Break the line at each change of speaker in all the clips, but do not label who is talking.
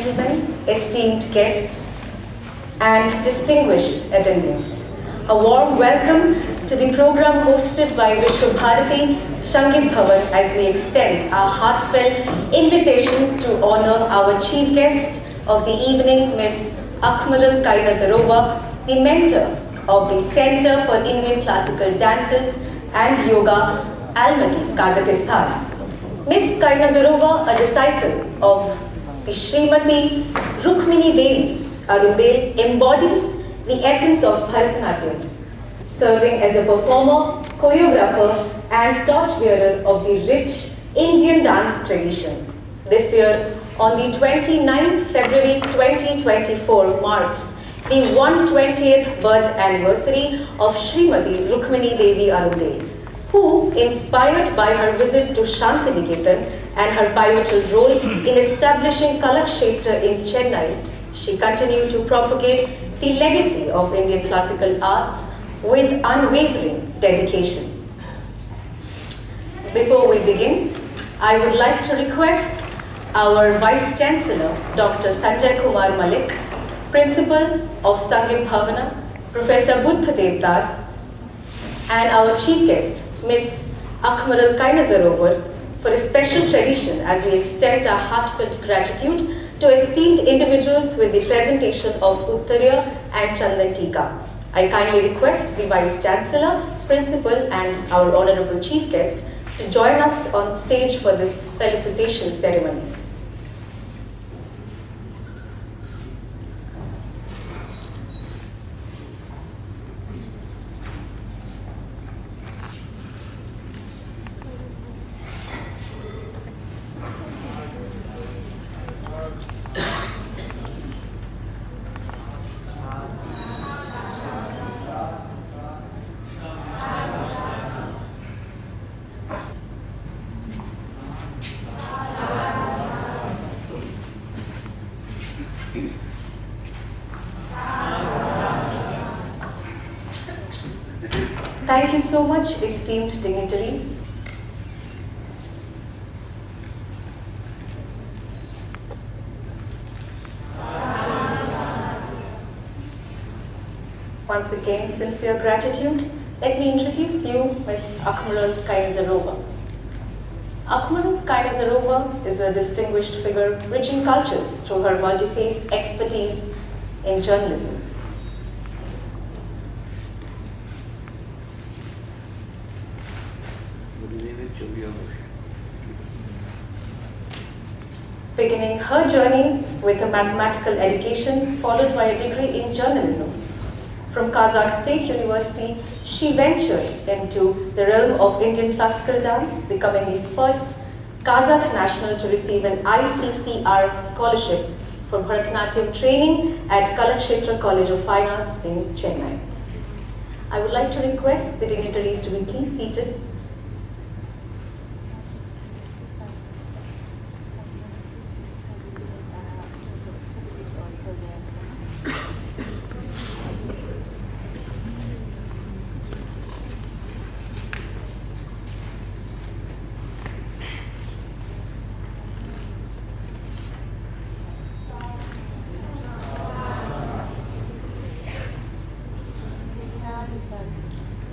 gentlemen, esteemed guests, and distinguished attendees, a warm welcome to the program hosted by Vishwabharati Sangeet Bhavan as we extend our heartfelt invitation to honor our chief guest of the evening, Ms. Akmaral-Kainazarova, the mentor of the Center for Indian Classical Dances and Yoga, Almaty-Kazakhstan. Ms. Kainazarova, a disciple of the Srimati Rukmini Devi, Arundale, embodies the essence of Bharatanatyam, serving as a performer, choreographer, and torchbearer of the rich Indian dance tradition. This year, on the 29th February 2024, marks the 120th birth anniversary of Srimati Rukmini Devi Arundale, who, inspired by her visit to Santiniketan and her pivotal role in establishing Kalakshetra in Chennai, she continued to propagate the legacy of Indian classical arts with unwavering dedication. Before we begin, I would like to request our Vice Chancellor, Dr. Sanjay Kumar Malik, Principal of Sangeet Bhavana, Professor Buddha Devdas, and our Chief Guest, Ms. Akmaral-Kainazarova, for a special tradition as we extend our heartfelt gratitude to esteemed individuals with the presentation of Uttarya and Chandan Tika. I kindly request the Vice Chancellor, Principal, and our Honorable Chief Guest to join us on stage for this felicitation ceremony. Thank you so much, esteemed dignitaries. Once again, sincere gratitude. Let me introduce you Ms. Akmaral-Kainazarova. Akmaral-Kainazarova is a distinguished figure bridging cultures through her multi-faced expertise in journalism. Beginning her journey with a mathematical education followed by a degree in journalism. From Kazakh State University, she ventured into the realm of Indian classical dance, becoming the first Kazakh national to receive an ICCR scholarship for Bharatanatyam training at Kalakshetra College of Fine Arts in Chennai. I would like to request the dignitaries to be please seated.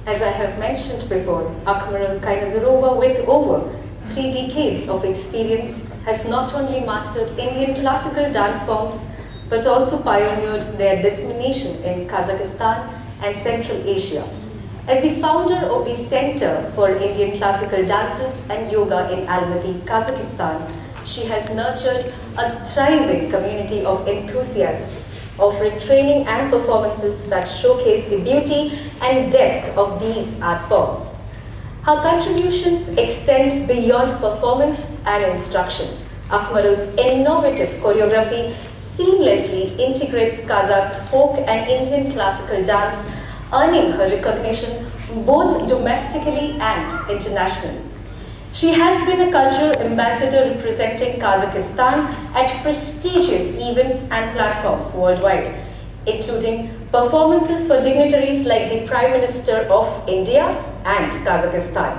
As I have mentioned before, Akmaral-Kainazarova, with over 3 decades of experience, has not only mastered Indian classical dance forms, but also pioneered their dissemination in Kazakhstan and Central Asia. As the founder of the Center for Indian Classical Dances and Yoga in Almaty, Kazakhstan, she has nurtured a thriving community of enthusiasts, offering training and performances that showcase the beauty and depth of these art forms. Her contributions extend beyond performance and instruction. Akmaral's innovative choreography seamlessly integrates Kazakh's folk and Indian classical dance, earning her recognition both domestically and internationally. She has been a cultural ambassador representing Kazakhstan at prestigious events and platforms worldwide, including performances for dignitaries like the Prime Minister of India and Kazakhstan.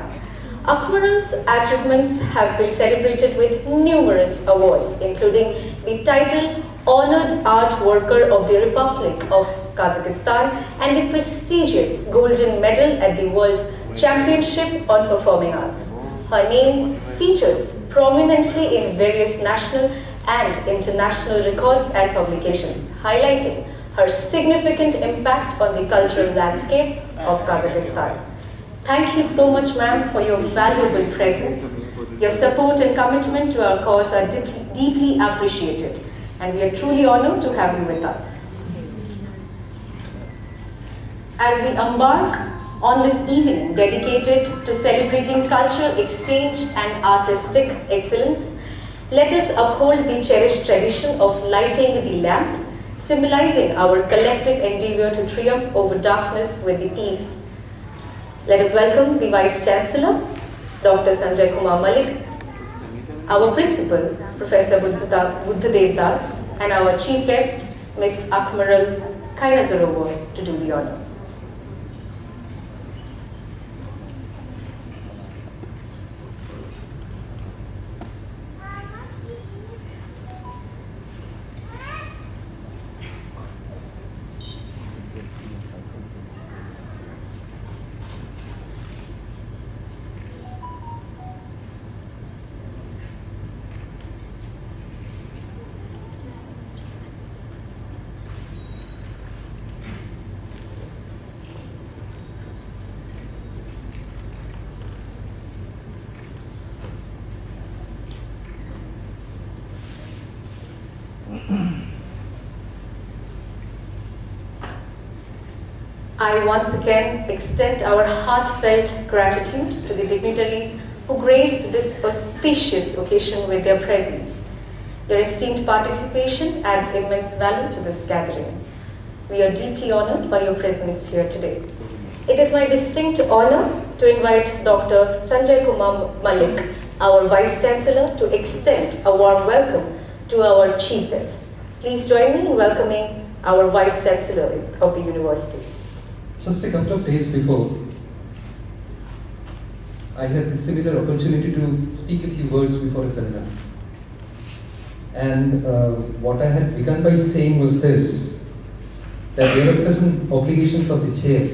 Akmaral's achievements have been celebrated with numerous awards, including the title Honored Art Worker of the Republic of Kazakhstan and the prestigious Golden Medal at the World Championship on Performing Arts. Her name features prominently in various national and international records and publications, highlighting her significant impact on the cultural landscape of Kazakhstan. Thank you so much, ma'am, for your valuable presence. Your support and commitment to our cause are deeply appreciated, and we are truly honored to have you with us. As we embark on this evening dedicated to celebrating cultural exchange and artistic excellence, let us uphold the cherished tradition of lighting the lamp, symbolizing our collective endeavor to triumph over darkness with the peace. Let us welcome the Vice Chancellor, Dr. Sanjay Kumar Malik, our Principal, Professor Buddhadev Das, and our Chief Guest, Ms. Akmaral Kainazarova, to do the honor. I once again extend our heartfelt gratitude to the dignitaries who graced this auspicious occasion with their presence. Your esteemed participation adds immense value to this gathering. We are deeply honored by your presence here today. It is my distinct honor to invite Dr. Sanjay Kumar Malik, our Vice Chancellor, to extend a warm welcome to our Chief Guest. Please join me in welcoming our Vice Chancellor of the University.
Just a couple of days before, I had the similar opportunity to speak a few words before a seminar. And what I had begun by saying was this, that there are certain obligations of the chair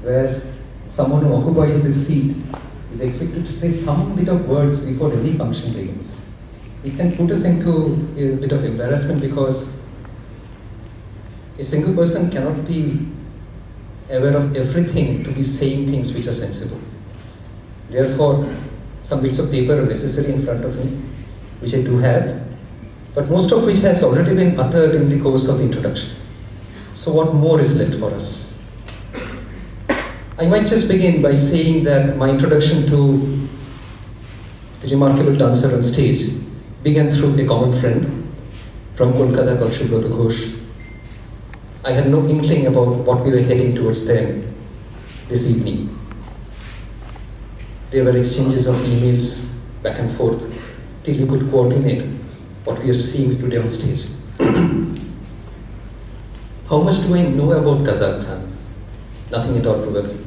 where someone who occupies this seat is expected to say some bit of words before any function begins. It can put us into a bit of embarrassment because a single person cannot be aware of everything to be saying things which are sensible. Therefore, some bits of paper are necessary in front of me, which I do have, but most of which has already been uttered in the course of the introduction. So what more is left for us? I might just begin by saying that my introduction to the remarkable dancer on stage began through a common friend from Kolkata called Subrata Ghosh. I had no inkling about what we were heading towards then this evening. There were exchanges of emails back and forth till we could coordinate what we are seeing today on stage. How much do I know about Kazakhstan? Nothing at all, probably.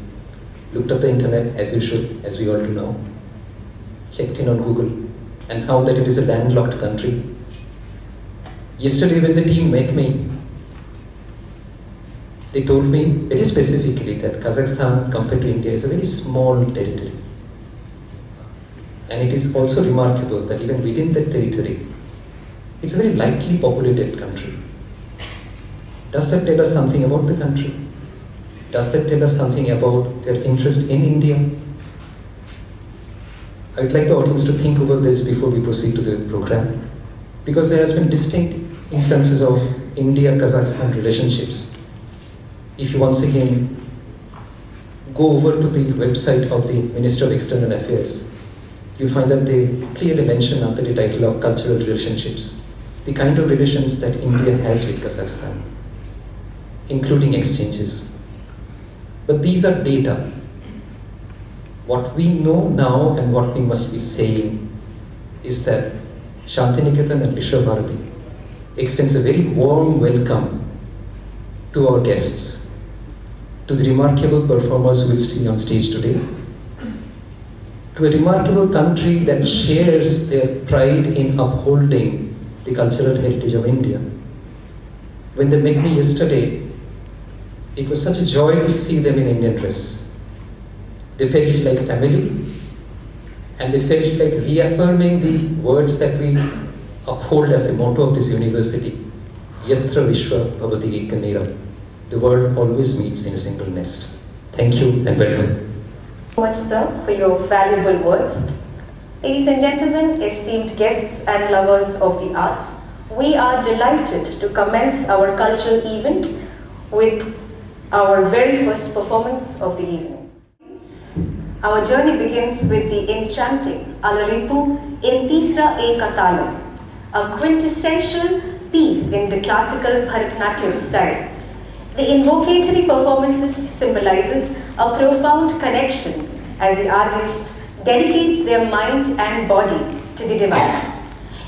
Looked up the internet as you should, as we all do now. Checked in on Google and found that it is a landlocked country. Yesterday when the team met me, they told me very specifically that Kazakhstan compared to India is a very small territory. And it is also remarkable that even within that territory, it's a very lightly populated country. Does that tell us something about the country? Does that tell us something about their interest in India? I would like the audience to think over this before we proceed to the program, because there has been distinct instances of India-Kazakhstan relationships. If you once again go over to the website of the Ministry of External Affairs, you'll find that they clearly mention under the title of cultural relationships, the kind of relations that India has with Kazakhstan, including exchanges. But these are data. What we know now and what we must be saying is that Santiniketan and Vishwa Bharati extends a very warm welcome to our guests, to the remarkable performers who will see on stage today, to a remarkable country that shares their pride in upholding the cultural heritage of India. When they met me yesterday, it was such a joy to see them in Indian dress. They felt like family, and they felt like reaffirming the words that we uphold as the motto of this university, Yatra Vishwa Bhavati Ekaniram. The world always meets in a single nest. Thank you and welcome.
So much, sir, for your valuable words. Ladies and gentlemen, esteemed guests and lovers of the arts, we are delighted to commence our cultural event with our very first performance of the evening. Our journey begins with the enchanting Alaripu in Tisra E Katalam, a quintessential piece in the classical Bharatanatyam style. The invocatory performances symbolizes a profound connection as the artist dedicates their mind and body to the divine.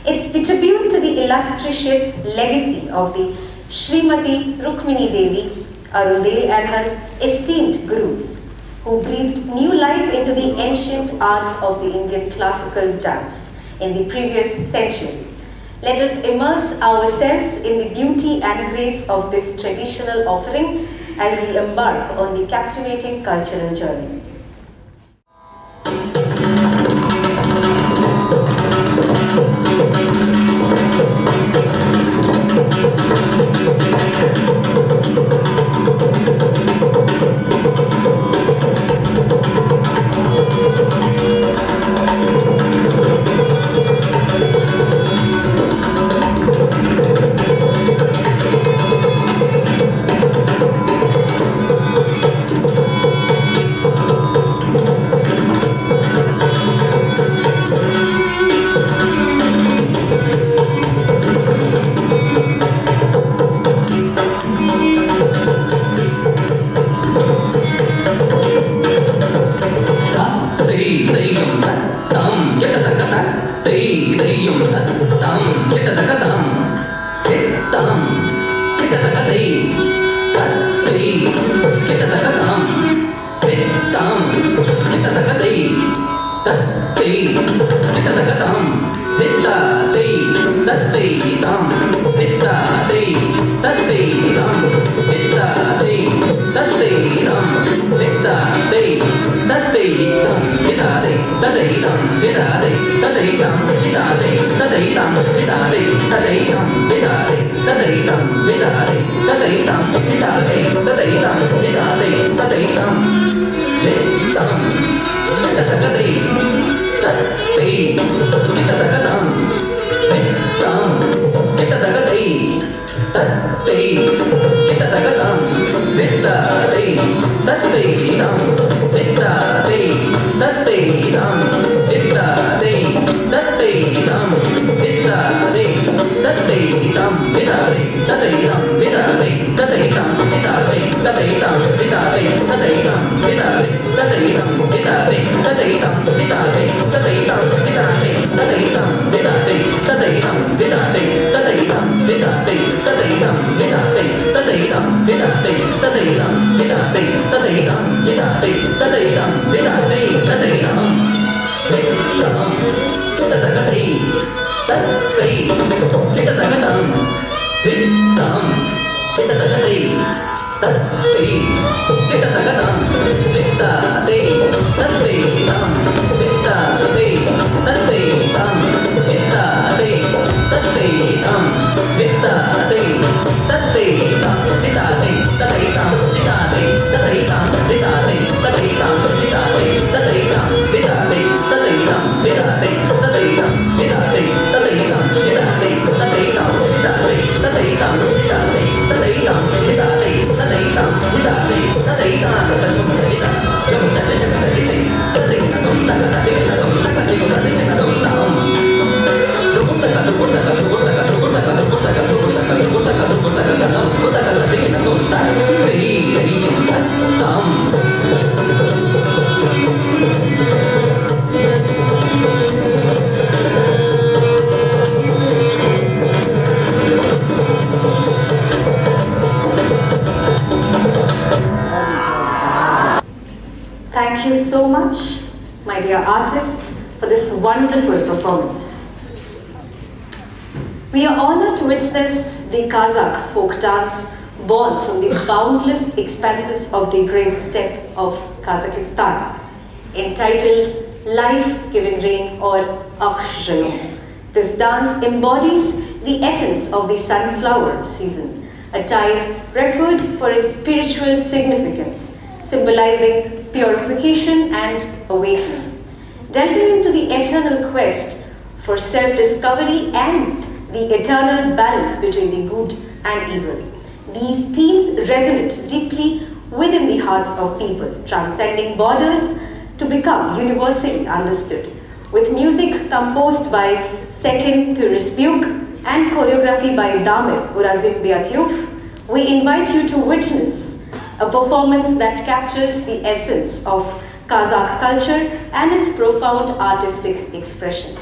It's the tribute to the illustrious legacy of the Srimati Rukmini Devi, Arundale and her esteemed gurus, who breathed new life into the ancient art of the Indian classical dance in the previous century. Let us immerse ourselves in the beauty and grace of this traditional offering as we embark on the captivating cultural journey. my dear artist, for this wonderful performance. We are honored to witness the Kazakh folk dance born from the boundless expanses of the great steppe of Kazakhstan, entitled Life-Giving Rain or Akshayom. This dance embodies the essence of the sunflower season, a time referred for its spiritual significance, symbolizing purification and awakening. Delving into the eternal quest for self-discovery and the eternal balance between the good and evil. These themes resonate deeply within the hearts of people, transcending borders to become universally understood. With music composed by Sekin Turisbuk and choreography by Damir Urazim Biatyov, we invite you to witness a performance that captures the essence of Kazakh culture and its profound artistic expressions.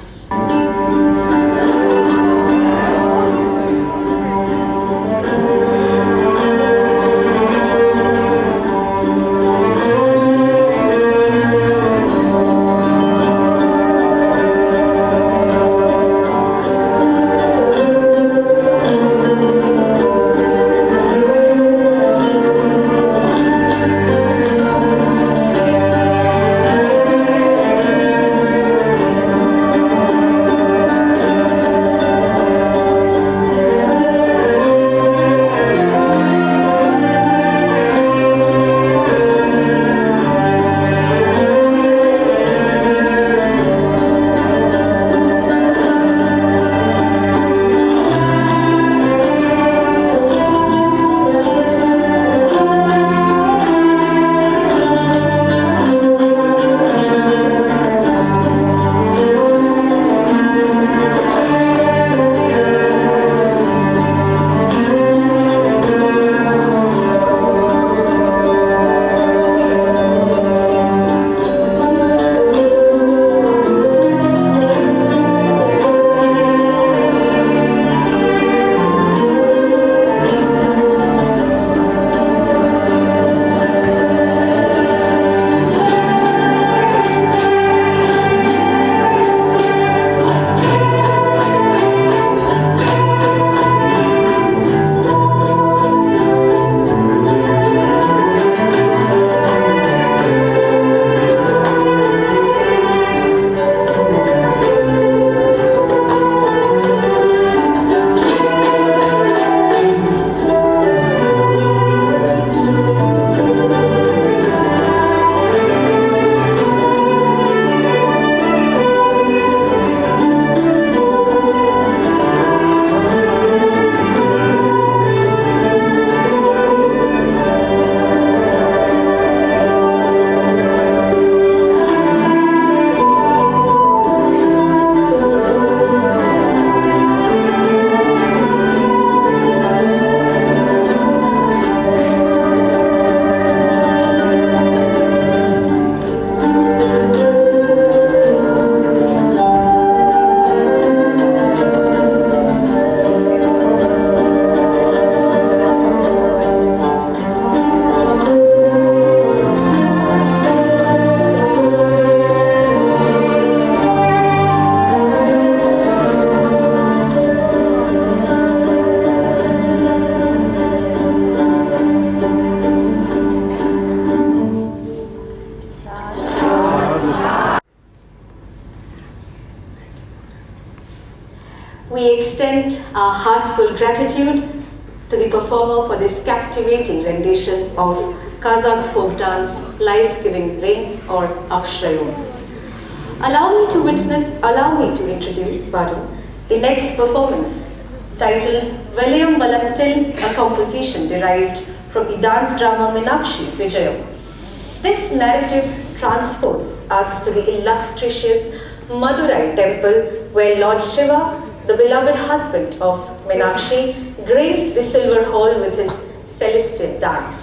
We extend our heartfelt gratitude to the performer for this captivating rendition of Kazakh folk dance, Life-Giving Rain or Akshayom. Allow me to introduce, the next performance, titled Velayam Valantil, a composition derived from the dance drama Meenakshi Vijayam. This narrative transports us to the illustrious Madurai temple where Lord Shiva, the beloved husband of Meenakshi, graced the silver hall with his celestial dance.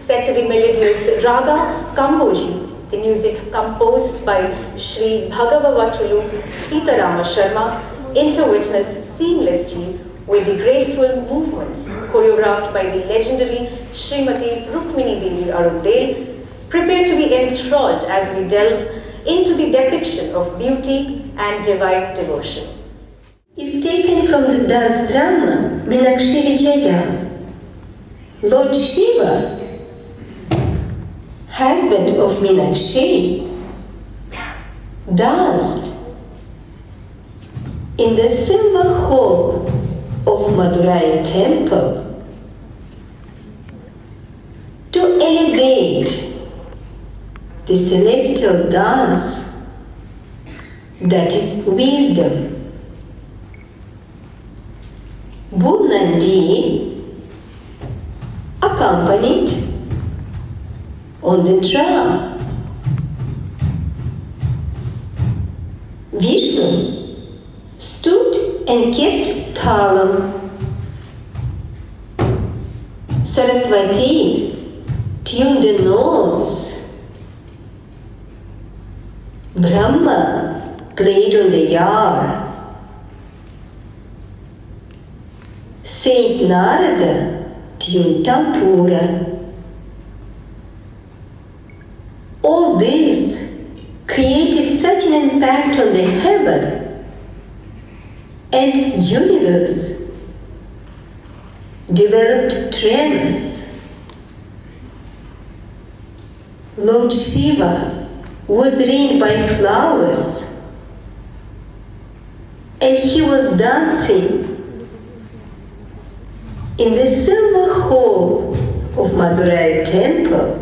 Set to the melodious Raga Kamboji, the music composed by Sri Bhagavavatulu Sitarama Sharma, interwitnessed seamlessly with the graceful movements choreographed by the legendary Srimati Rukmini Devi Arundale. Prepare to be enthralled as we delve into the depiction of beauty and divine devotion.
Is taken from the dance drama Meenakshi Vijaya. Lord Shiva, husband of Meenakshi, danced in the silver hall of Madurai temple to elevate the celestial dance that is wisdom. Bull Nandi accompanied on the drum. Vishnu stood and kept talam. Saraswati tuned the notes. Brahma played on the yard. Saint Narada tuned tampura. All this created such an impact on the heaven and universe, developed tremors. Lord Shiva was reigned by flowers, and he was dancing in the silver hall of Madurai temple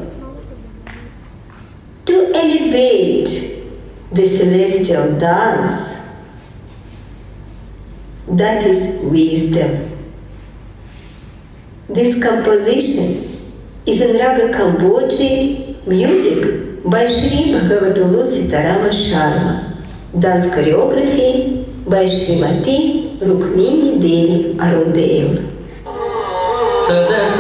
to elevate the celestial dance that is wisdom. This composition is in Raga Kamboji, music by Shri Bhagavatulu Sitarama Sharma, dance choreography by Srimati Rukmini Devi Arundale.
Oh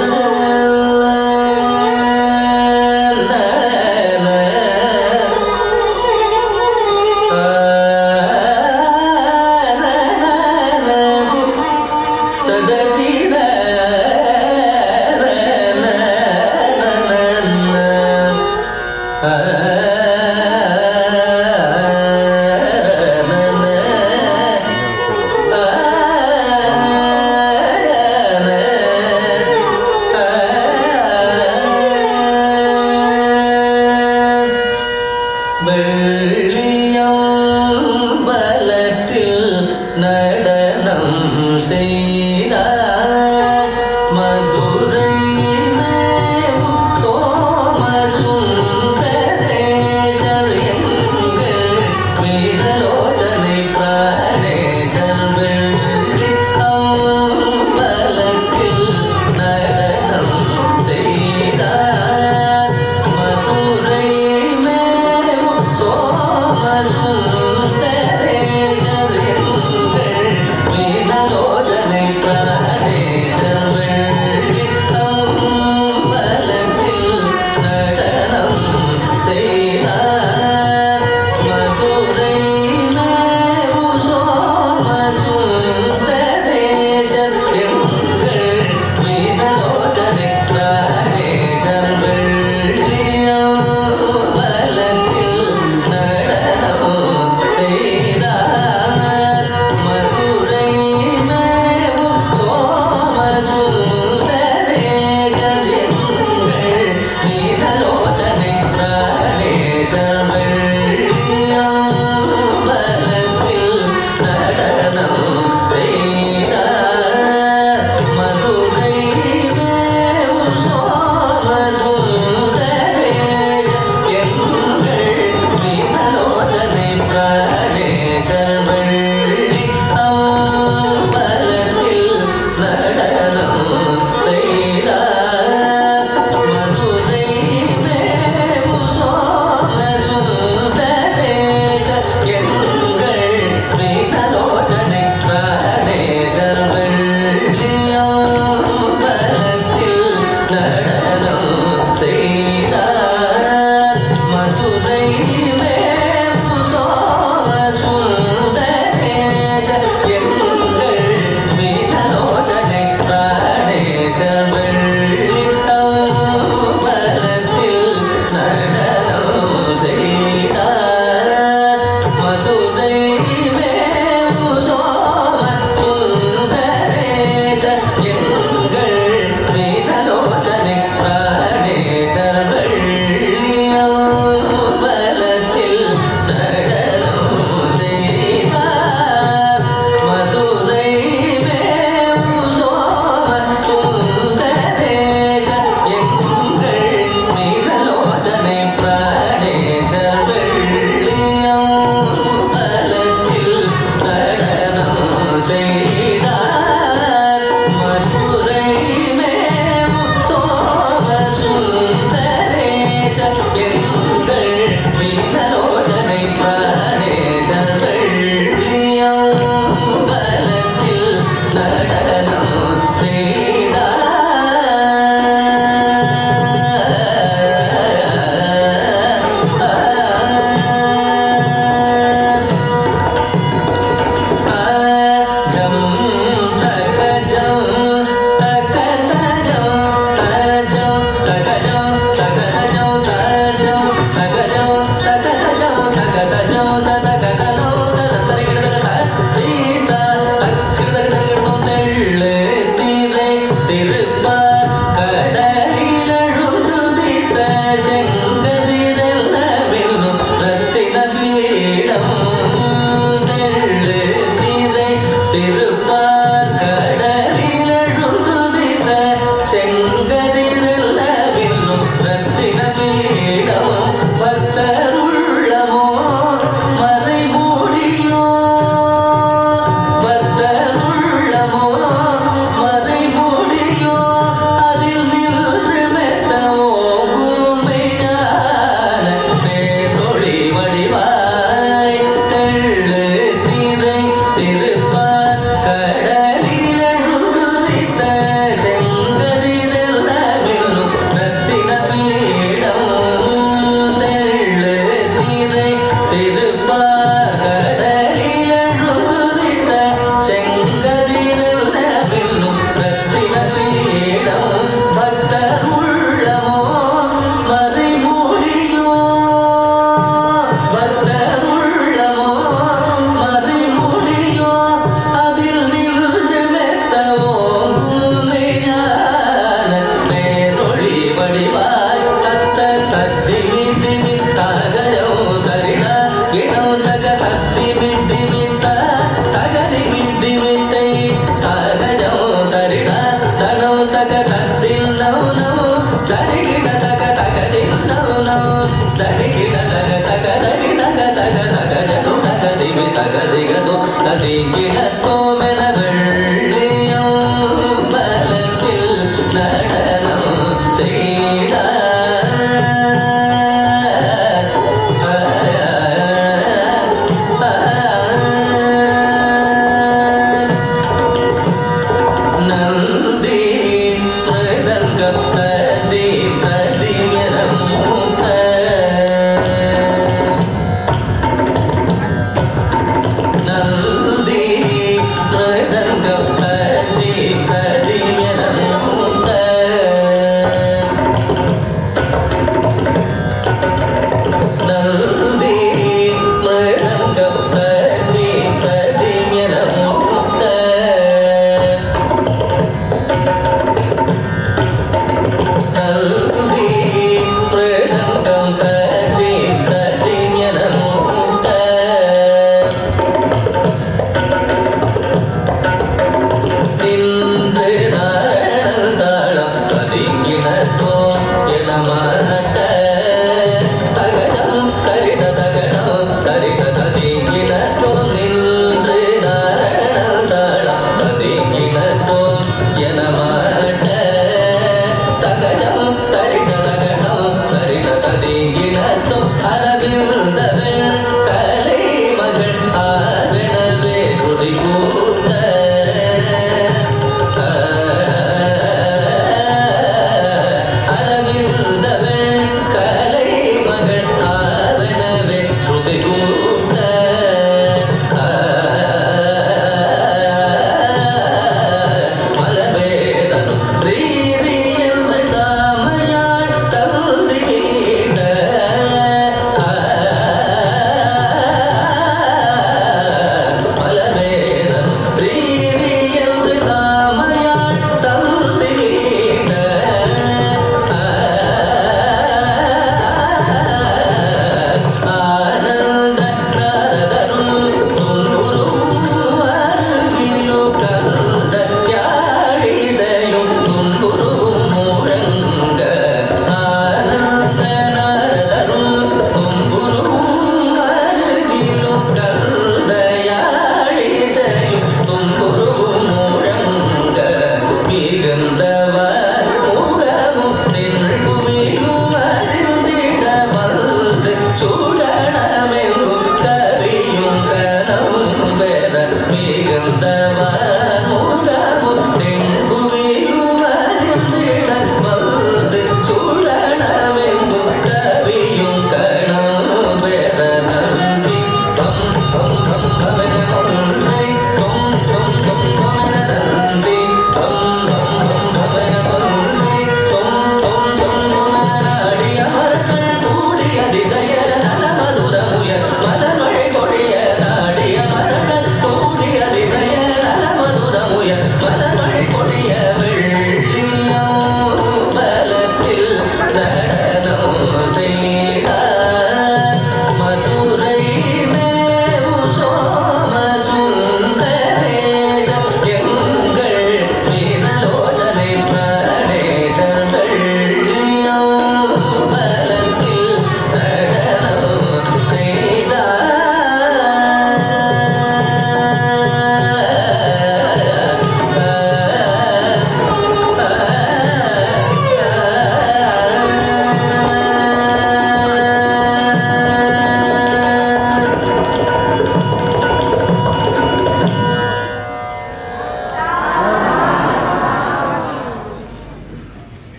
Nandi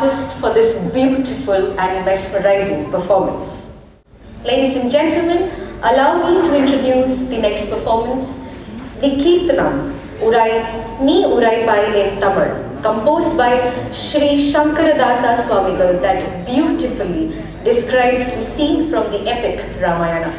artist for this beautiful and mesmerizing performance. Ladies and gentlemen, allow me to introduce the next performance, the Kirtanam, Urai Ni Urai Pai in Tamil, composed by Sri Shankaradasa Swamigal, that beautifully describes the scene from the epic Ramayana.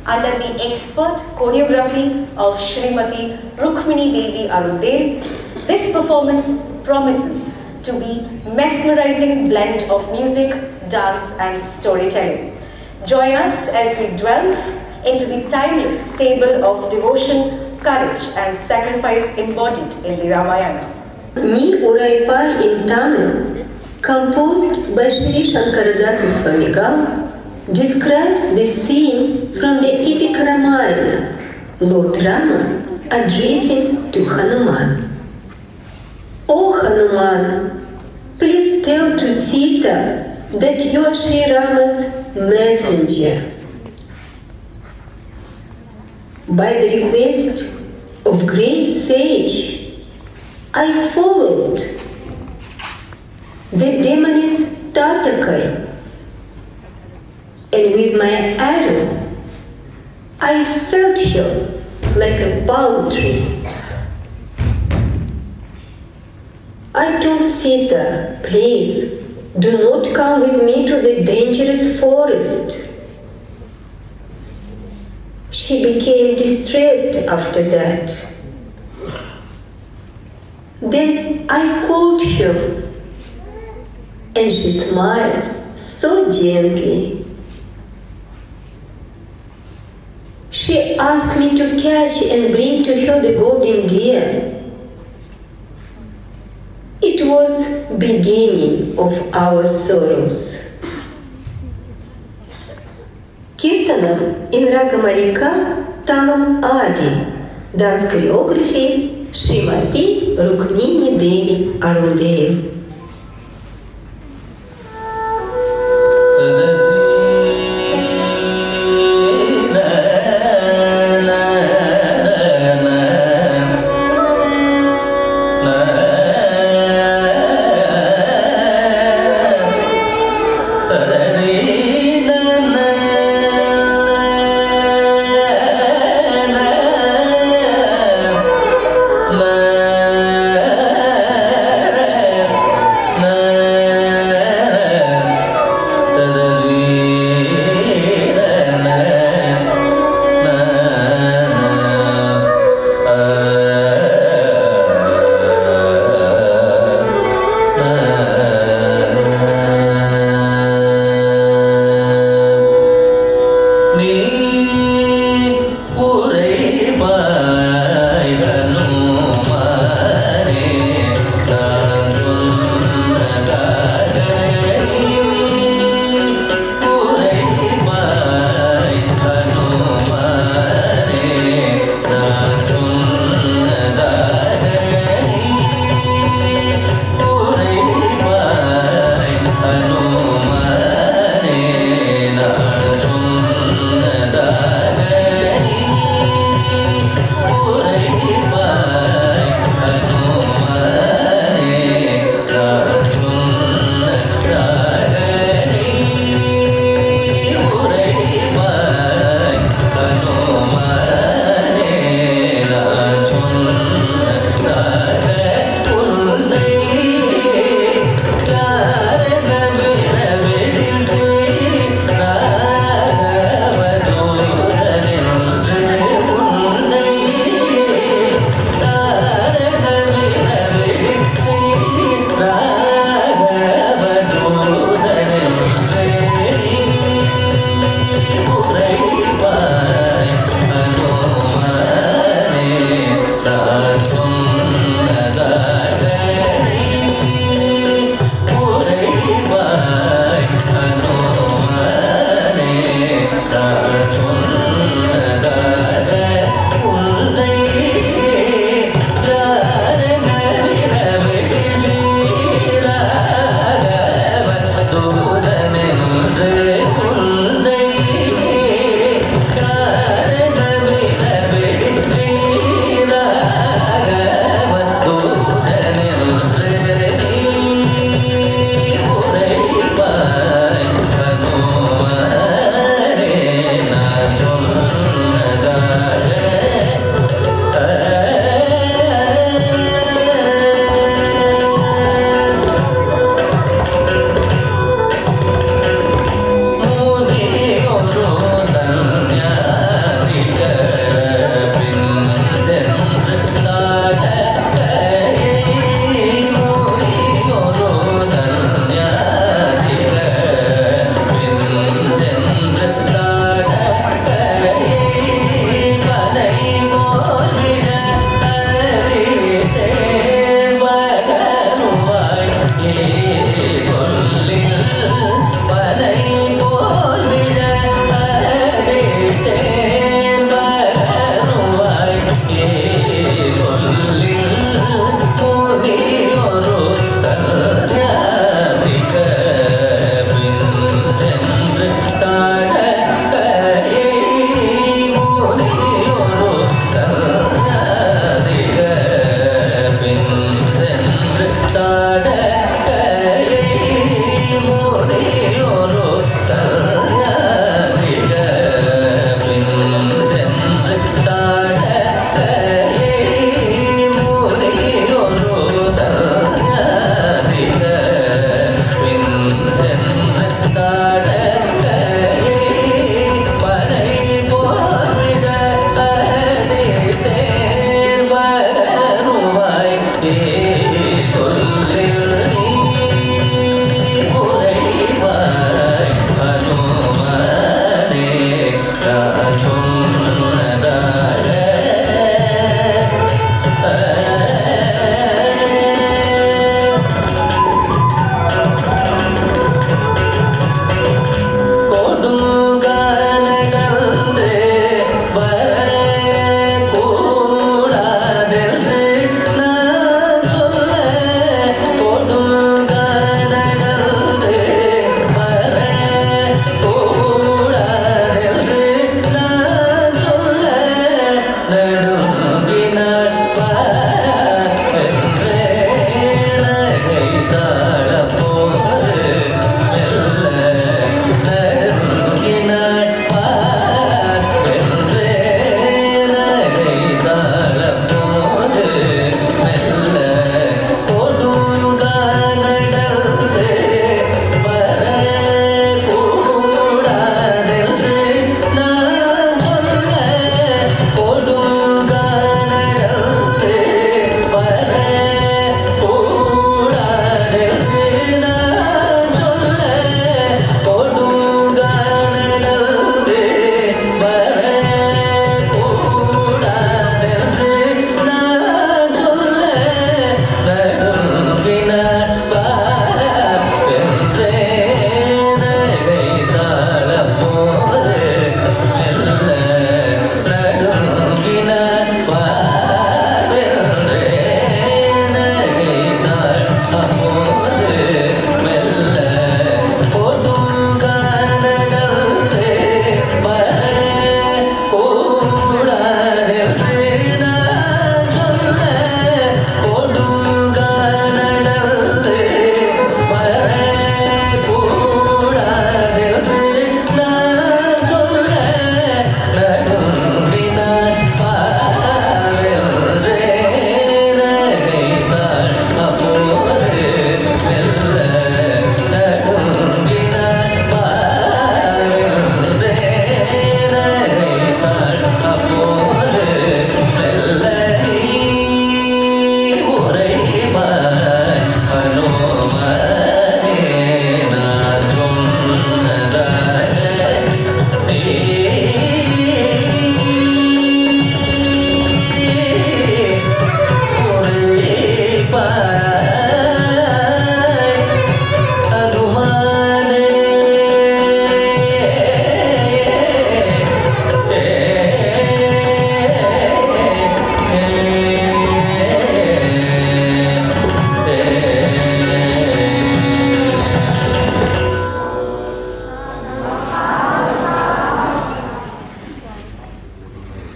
Under the expert choreography of Srimati Rukmini Devi Arundale, this performance promises to be mesmerizing blend of music, dance and storytelling. Join us as we delve into the timeless table of devotion, courage and sacrifice embodied in the Ramayana.
Ni Uraipai in Tamil, composed by Sri Shankaradasa Swamigal, describes the scene from the epic Ramayana, Lord Rama addressing to Hanuman. O Hanuman, please tell to Sita that you are Sri Rama's messenger. By the request of great sage, I followed the demoness Tatakai, and with my arrow, I felt her like a palm tree. I told Sita, please do not come with me to the dangerous forest. She became distressed after that. Then I called her, and she smiled so gently. She asked me to catch and bring to her the golden deer. It was beginning of our sorrows. Kirtanam in Ragamalika Talam Adi. Dance choreography Srimati Rukmini Devi Arundale.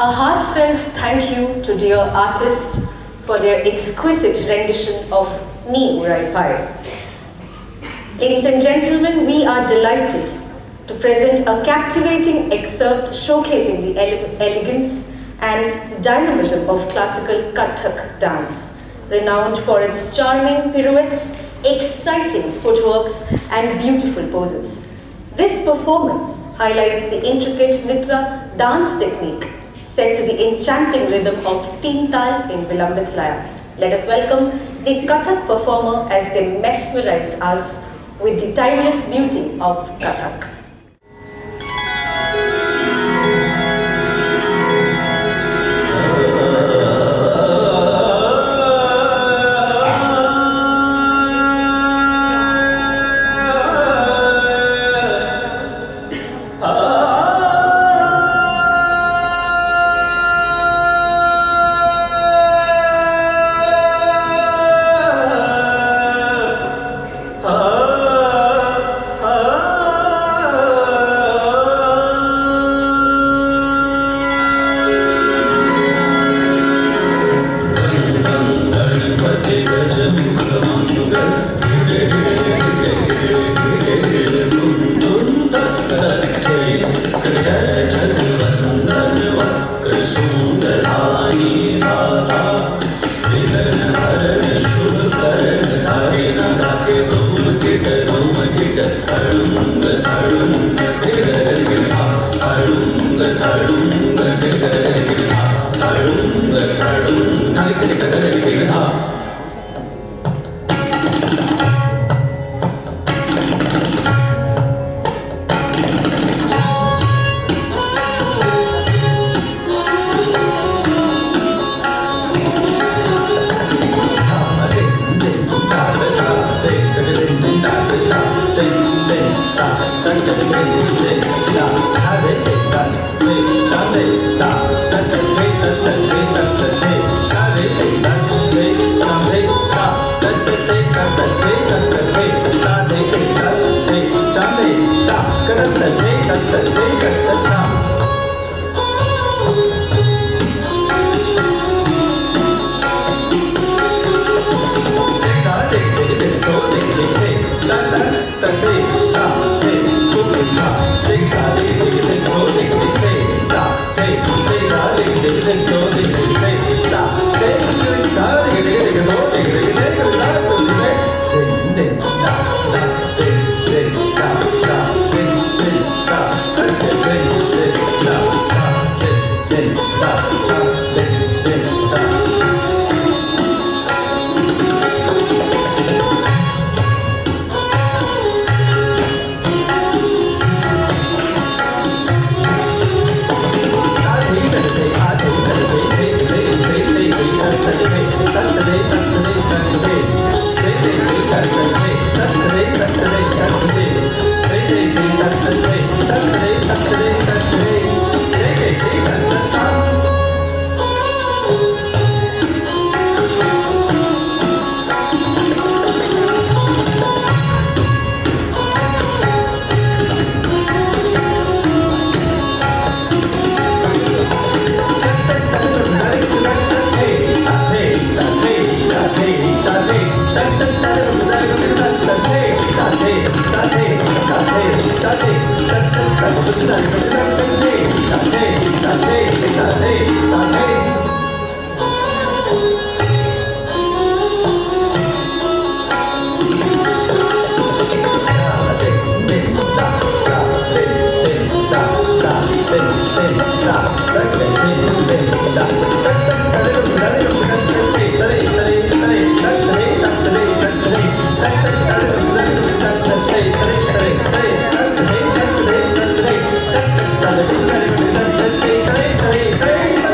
A heartfelt thank you to dear artists for their exquisite rendition of Ni Urai Pai. Ladies and gentlemen, we are delighted to present a captivating excerpt showcasing the elegance and dynamism of classical Kathak dance, renowned for its charming pirouettes, exciting footworks, and beautiful poses. This performance highlights the intricate Mitra dance technique set to the enchanting rhythm of Teen Tal in Vilambit Laya. Let us welcome the Kathak performer as they mesmerize us with the timeless beauty of Kathak.
Hey!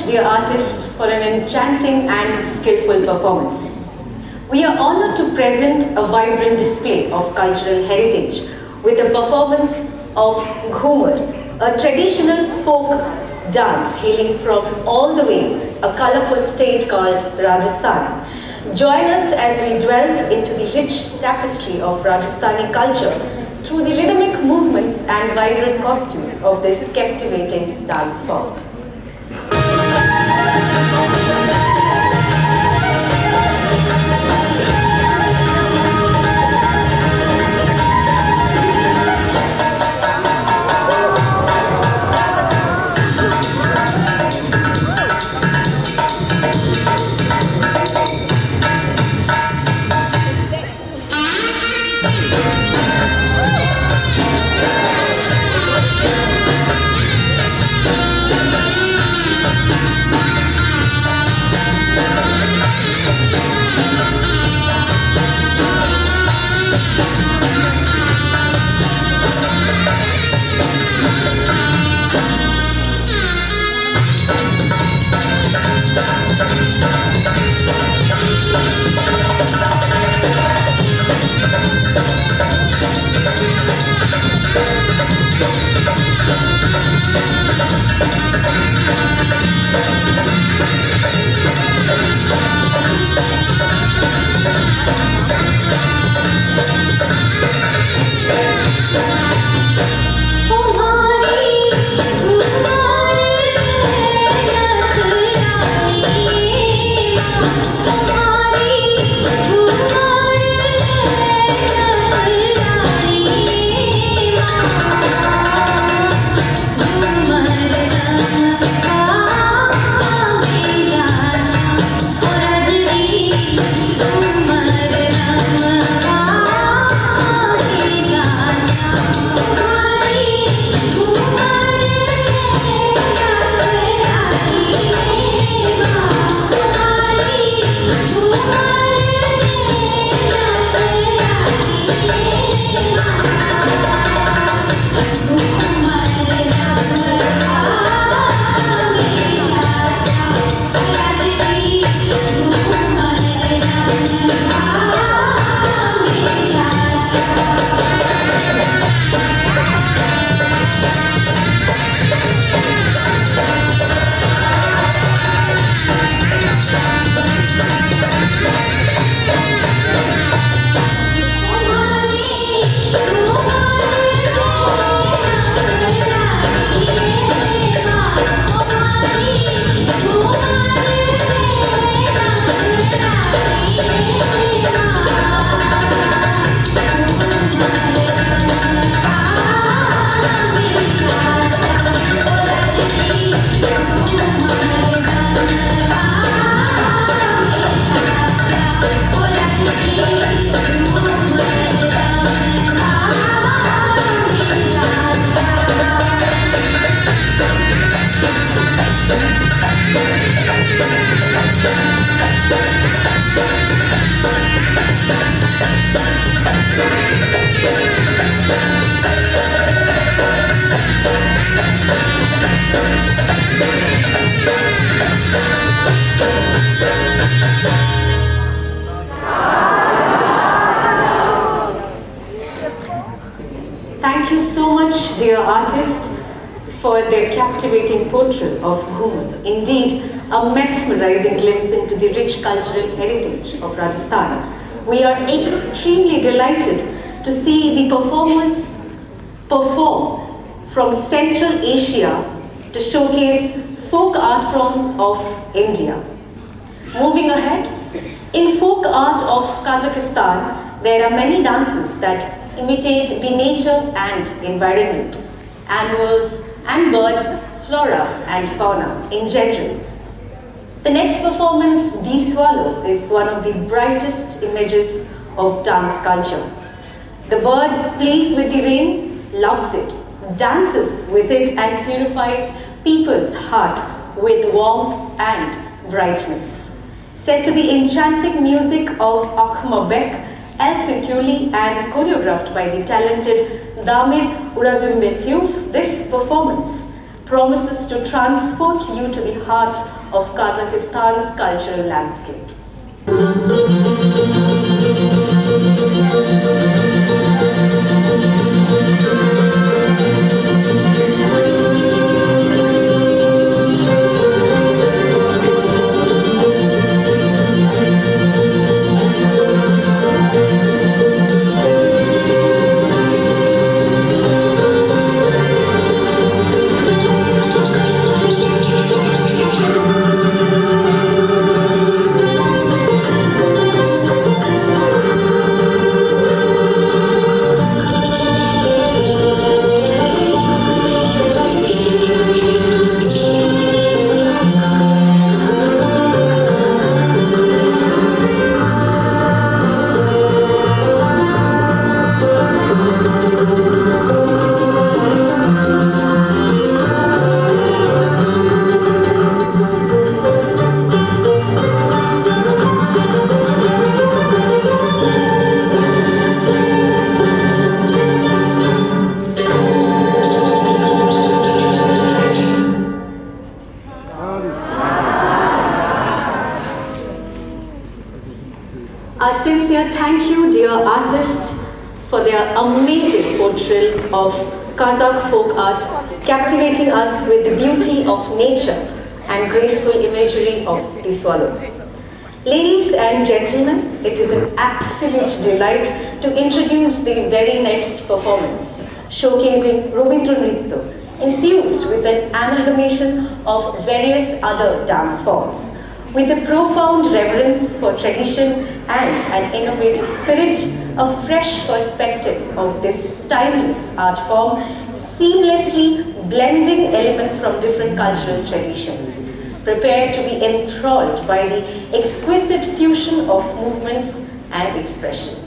Dear artist, for an enchanting and skillful performance. We are honored to present a vibrant display of cultural heritage with a performance of Ghumar, a traditional folk dance hailing from all the way a colorful state called Rajasthan. Join us as we delve into the rich tapestry of Rajasthani culture through the rhythmic movements and vibrant costumes of this captivating dance form. Dear artist, for their captivating portrait of Ghumar. Indeed, a mesmerizing glimpse into the rich cultural heritage of Rajasthan. We are extremely delighted to see the performers perform from Central Asia to showcase folk art forms of India. Moving ahead, in folk art of Kazakhstan, there are many dances that imitate the nature and environment. animals and birds, flora and fauna in general. The next performance, The Swallow, is one of the brightest images of dance culture. The bird plays with the rain, loves it, dances with it and purifies people's heart with warmth and brightness. Set to the enchanting music of Ahma Bek, El Piculi and choreographed by the talented Damir Urazimbetiouf, this performance promises to transport you to the heart of Kazakhstan's cultural landscape. A sincere thank you, dear artists, for their amazing portrayal of Kazakh folk art, captivating us with the beauty of nature and graceful imagery of the swallow. Ladies and gentlemen, it is an absolute delight to introduce the very next performance, showcasing Rabindra Nritya, infused with an amalgamation of various other dance forms. With a profound reverence for tradition and an innovative spirit, a fresh perspective of this timeless art form, seamlessly blending elements from different cultural traditions. Prepare to be enthralled by the exquisite fusion of movements and expression.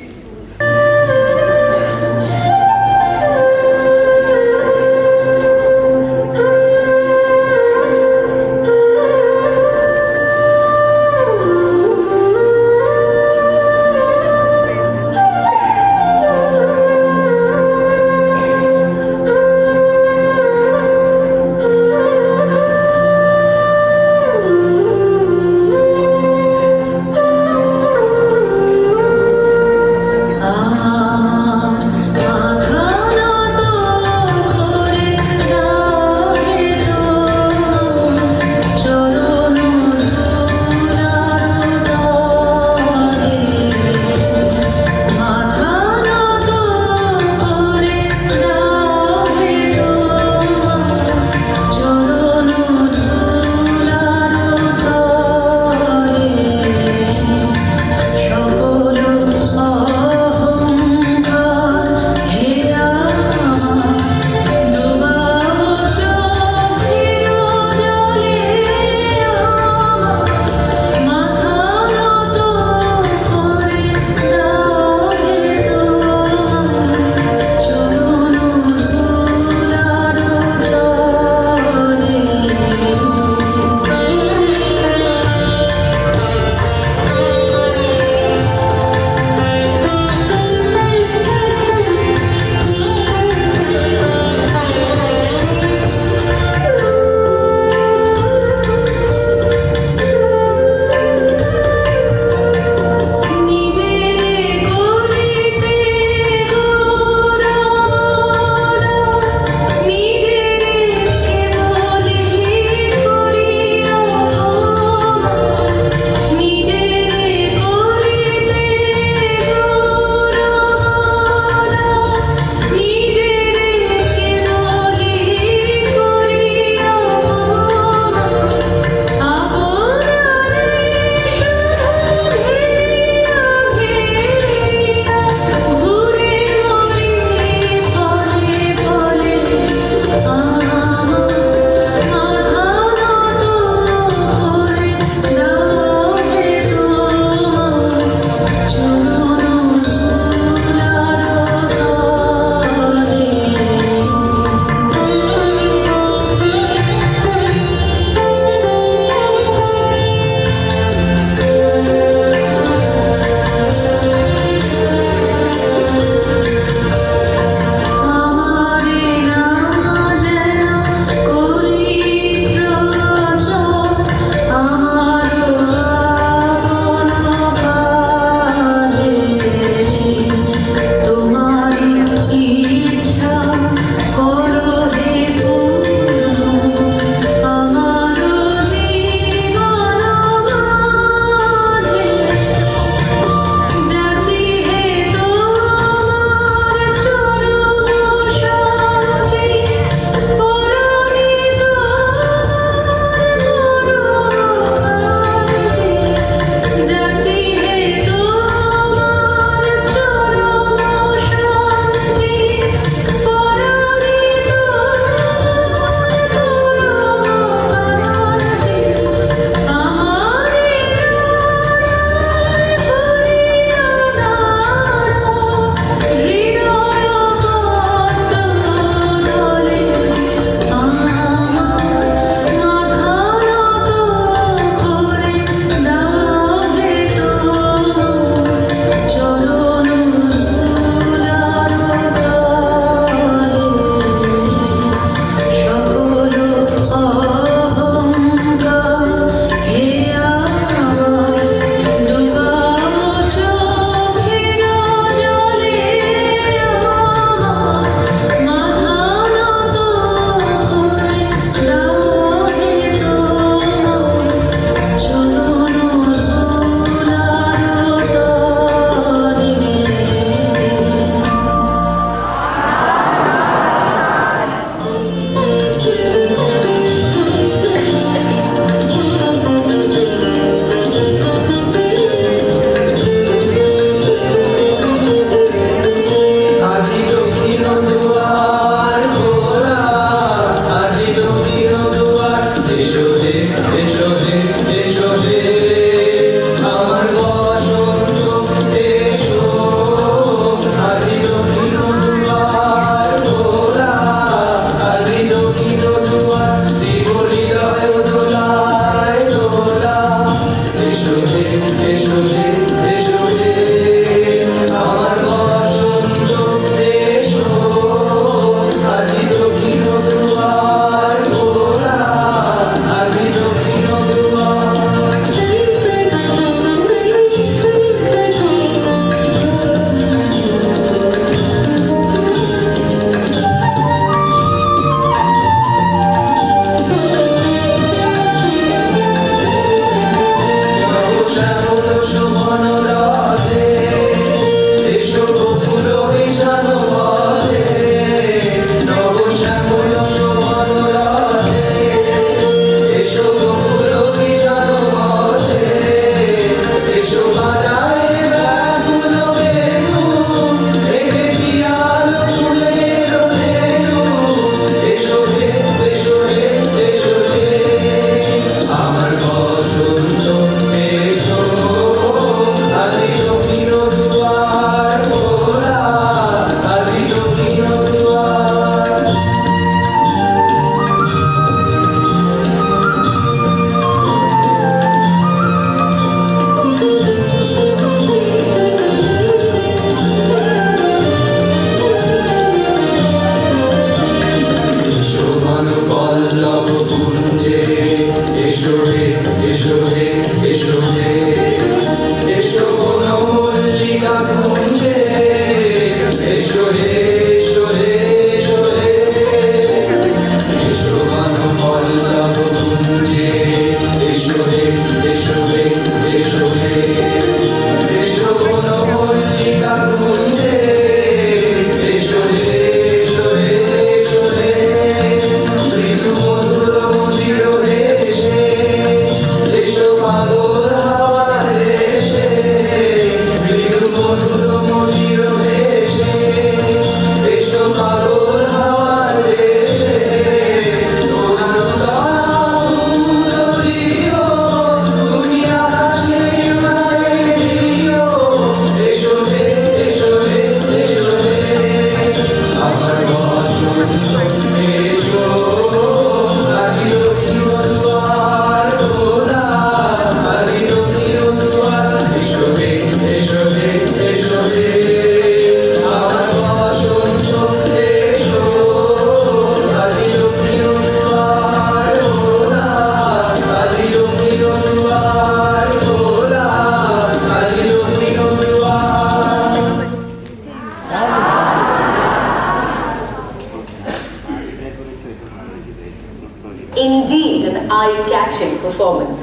Indeed, an eye-catching performance.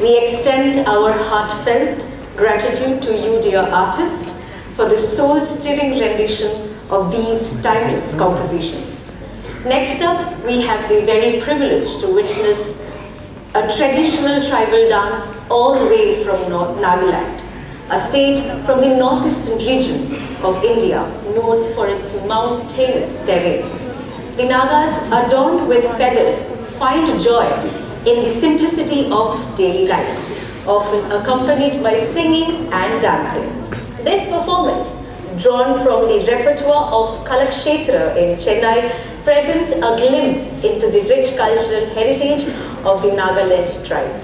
We extend our heartfelt gratitude to you, dear artist, for the soul-stirring rendition of these timeless compositions. Next up, we have the very privilege to witness a traditional tribal dance all the way from Nagaland, a state from the northeastern region of India known for its mountainous terrain. The Nagas, adorned with feathers, find joy in the simplicity of daily life, often accompanied by singing and dancing. This performance, drawn from the repertoire of Kalakshetra in Chennai, presents a glimpse into the rich cultural heritage of the Nagaland tribes.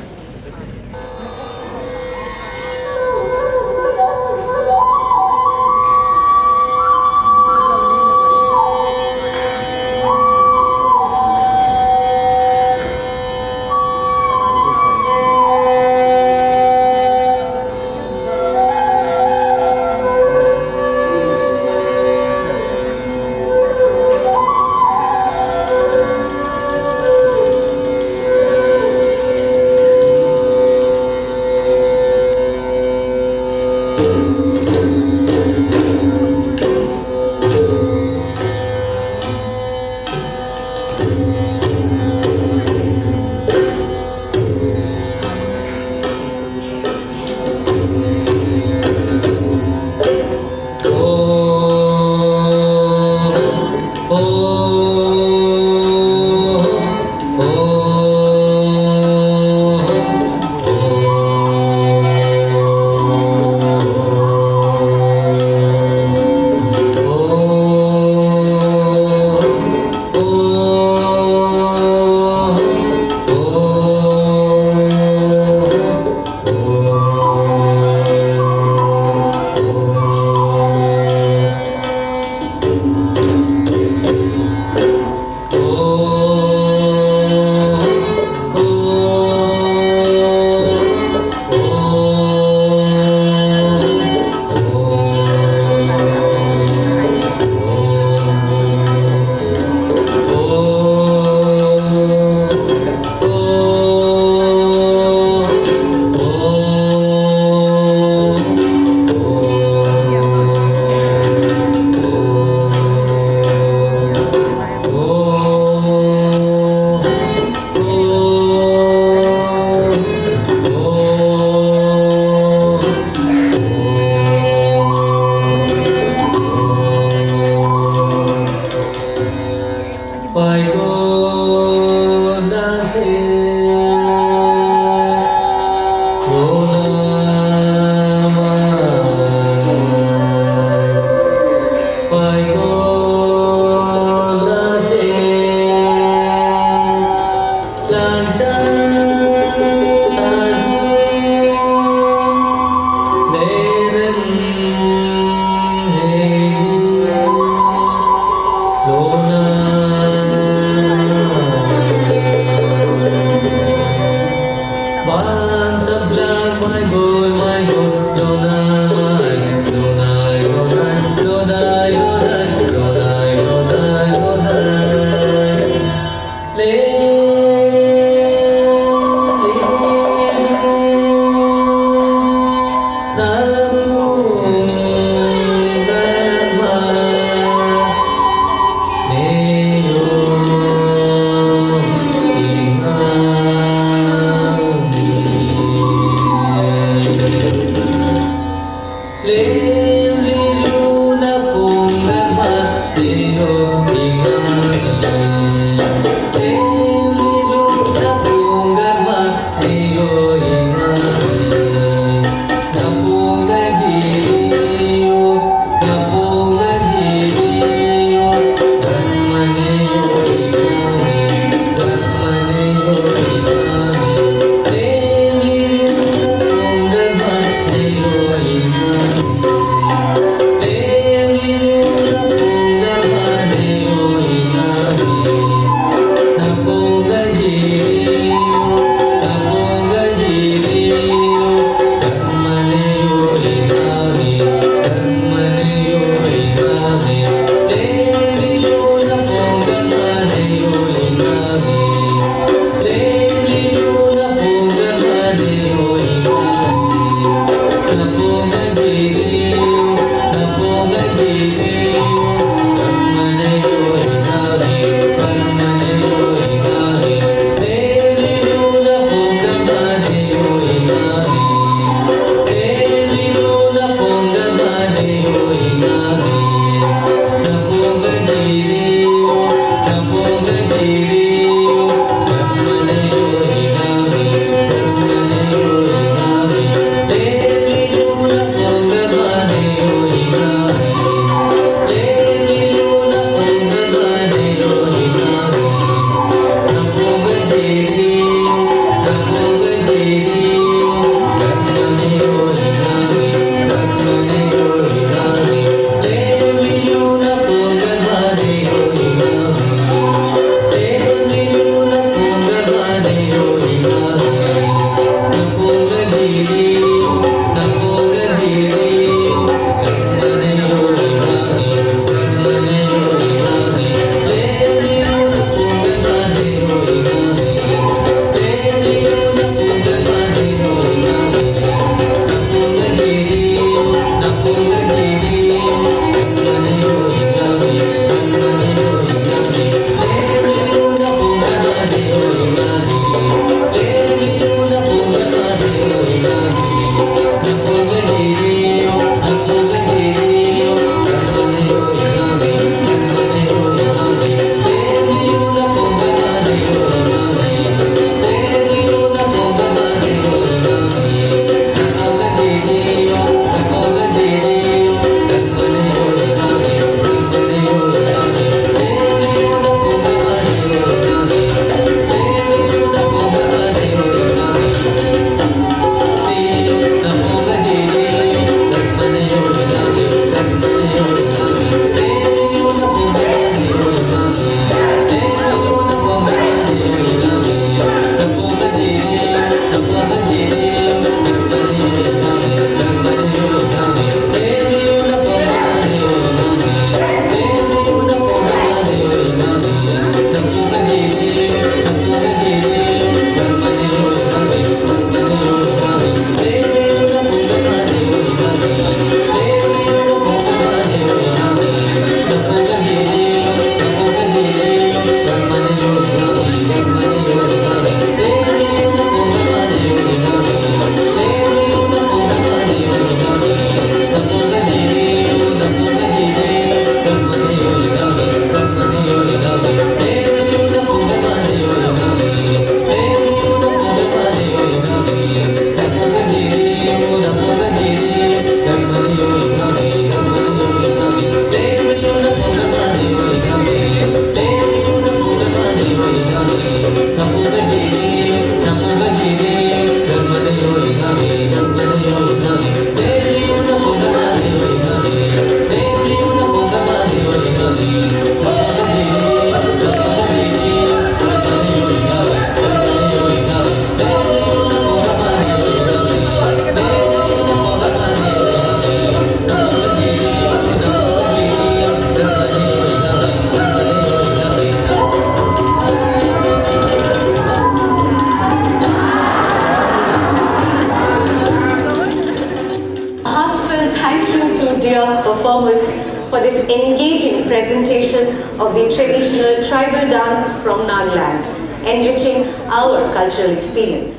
engaging presentation of the traditional tribal dance from Nagaland, enriching our cultural experience.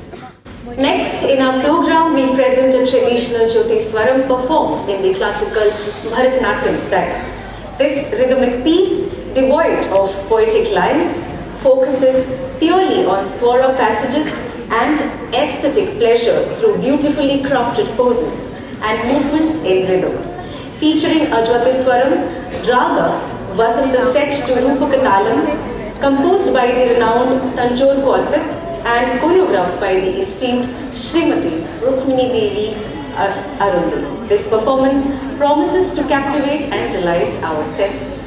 Next, in our program, we present a traditional Jyotiswaram performed in the classical Bharatanatyam style. This rhythmic piece, devoid of poetic lines, focuses purely on swara passages and aesthetic pleasure through beautifully crafted poses and movements in rhythm. Featuring a Jyotiswaram, Raga, Vasanta set to Rupakatalam, composed by the renowned Tanjore quartet and choreographed by the esteemed Srimati Rukmini Devi Arundale. This performance promises to captivate and delight our senses.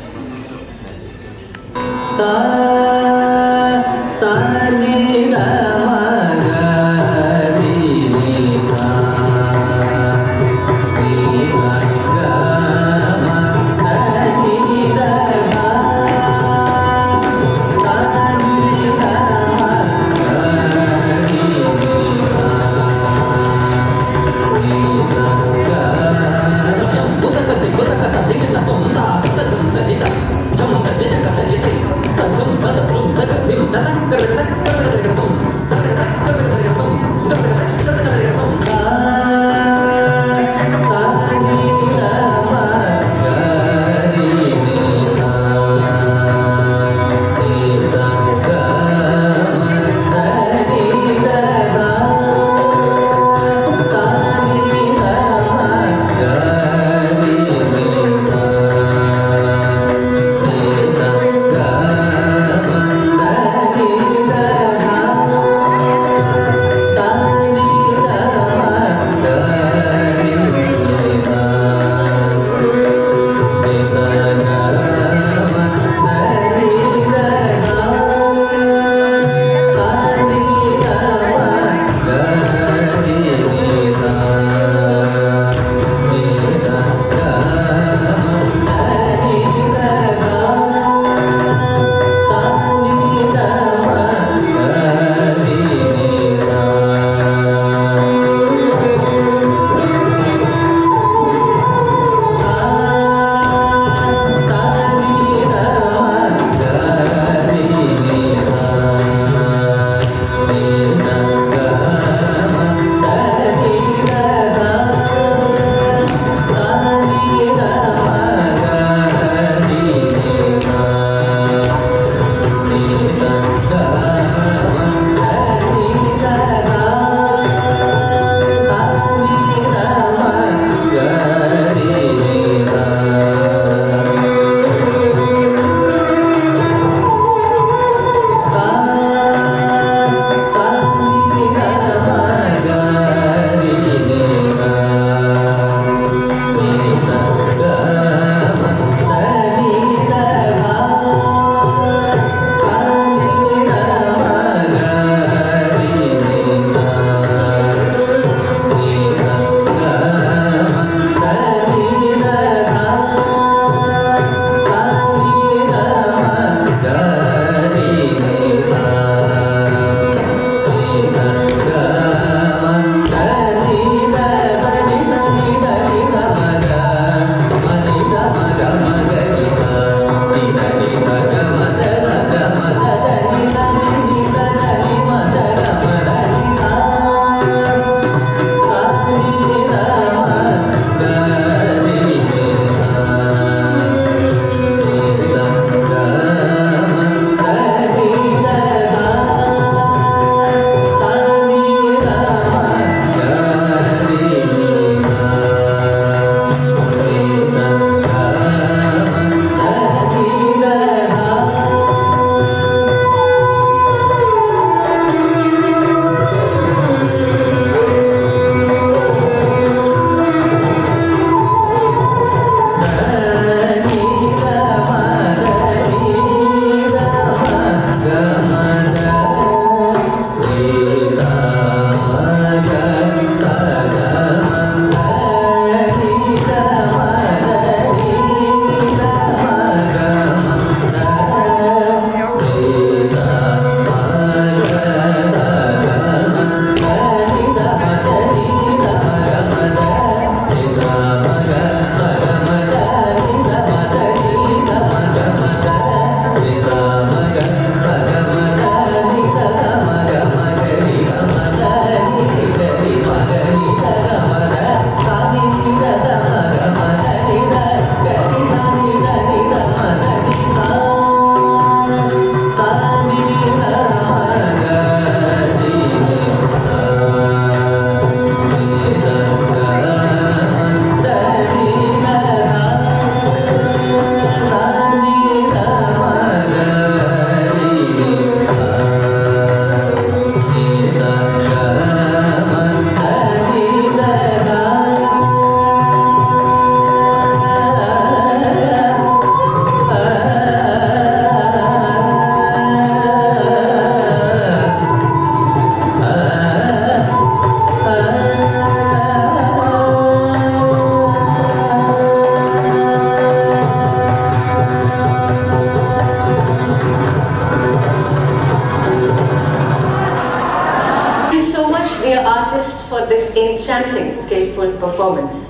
artist for this enchanting, skillful performance.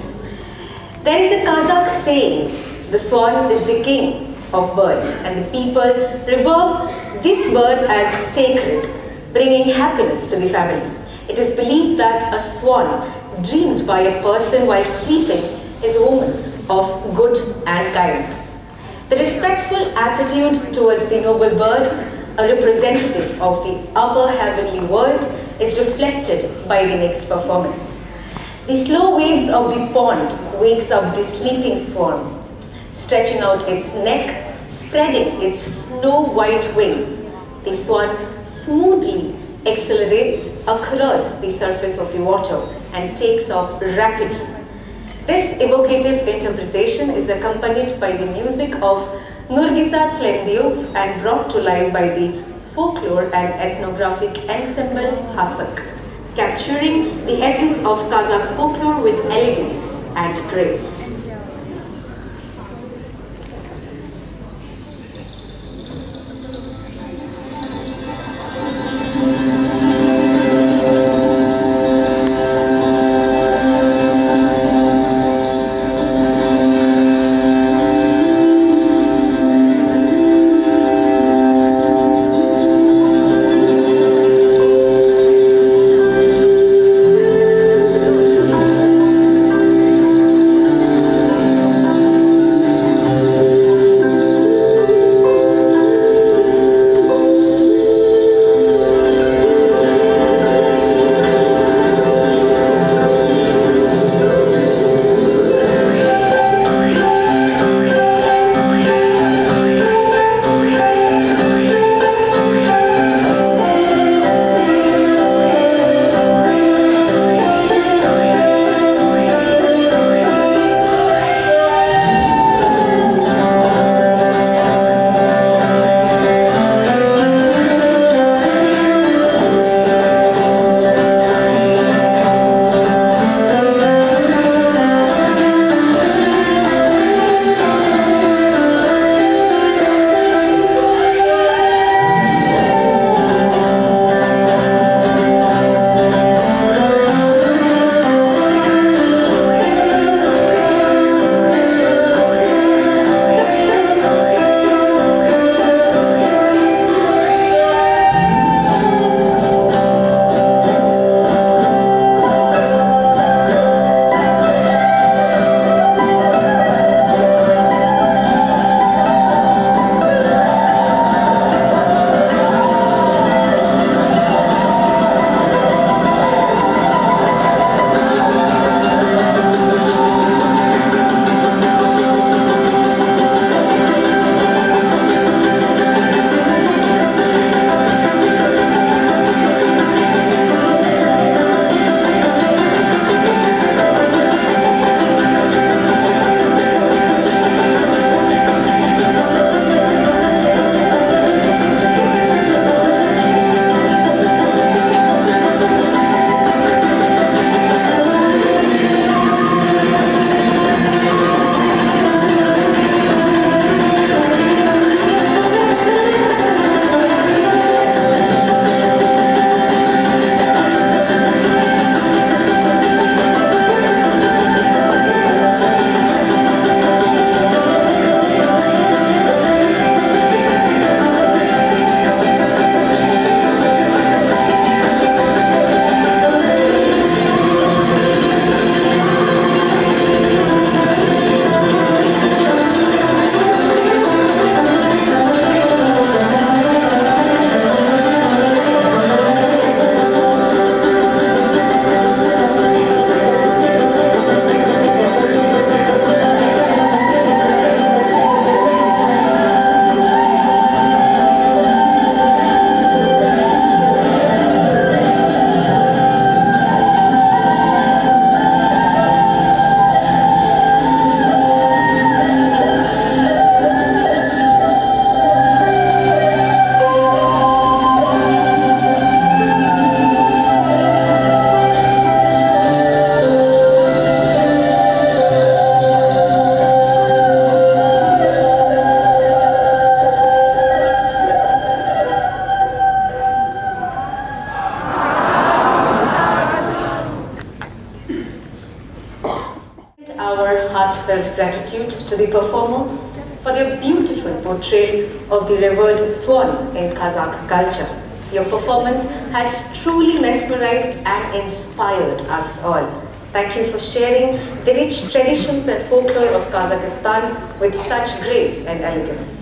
There is a Kazakh saying, the swan is the king of birds, and the people revere this bird as sacred, bringing happiness to the family. It is believed that a swan dreamed by a person while sleeping is a woman of good and kind. The respectful attitude towards the noble bird, a representative of the upper heavenly world, is reflected by the next performance. The slow waves of the pond wakes up the sleeping swan, stretching out its neck, spreading its snow-white wings. The swan smoothly accelerates across the surface of the water and takes off rapidly. This evocative interpretation is accompanied by the music of Nurgisa Tlendiov and brought to life by the folklore and ethnographic ensemble Hasak, capturing the essence of Kazakh folklore with elegance and grace. heartfelt gratitude to the performer for their beautiful portrayal of the revered swan in Kazakh culture. Your performance has truly mesmerized and inspired us all. Thank you for sharing the rich traditions and folklore of Kazakhstan with such grace and elegance.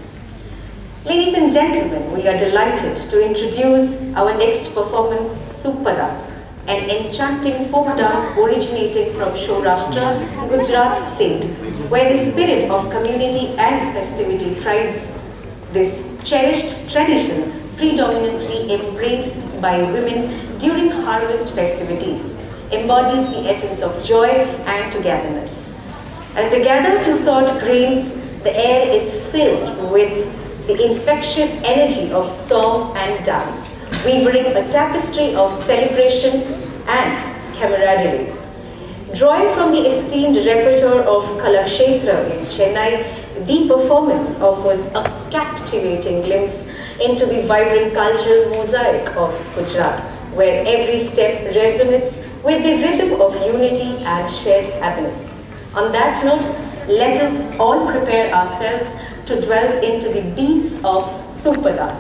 Ladies and gentlemen, we are delighted to introduce our next performance, Supada, an enchanting folk dance originating from Saurashtra, Gujarat state, where the spirit of community and festivity thrives. This cherished tradition, predominantly embraced by women during harvest festivities, embodies the essence of joy and togetherness. As they gather to sort grains, the air is filled with the infectious energy of song and dance, weaving a tapestry of celebration and camaraderie. Drawing from the esteemed repertoire of Kalakshetra in Chennai, the performance offers a captivating glimpse into the vibrant cultural mosaic of Gujarat, where every step resonates with the rhythm of unity and shared happiness. On that note, let us all prepare ourselves to delve into the beats of Supada.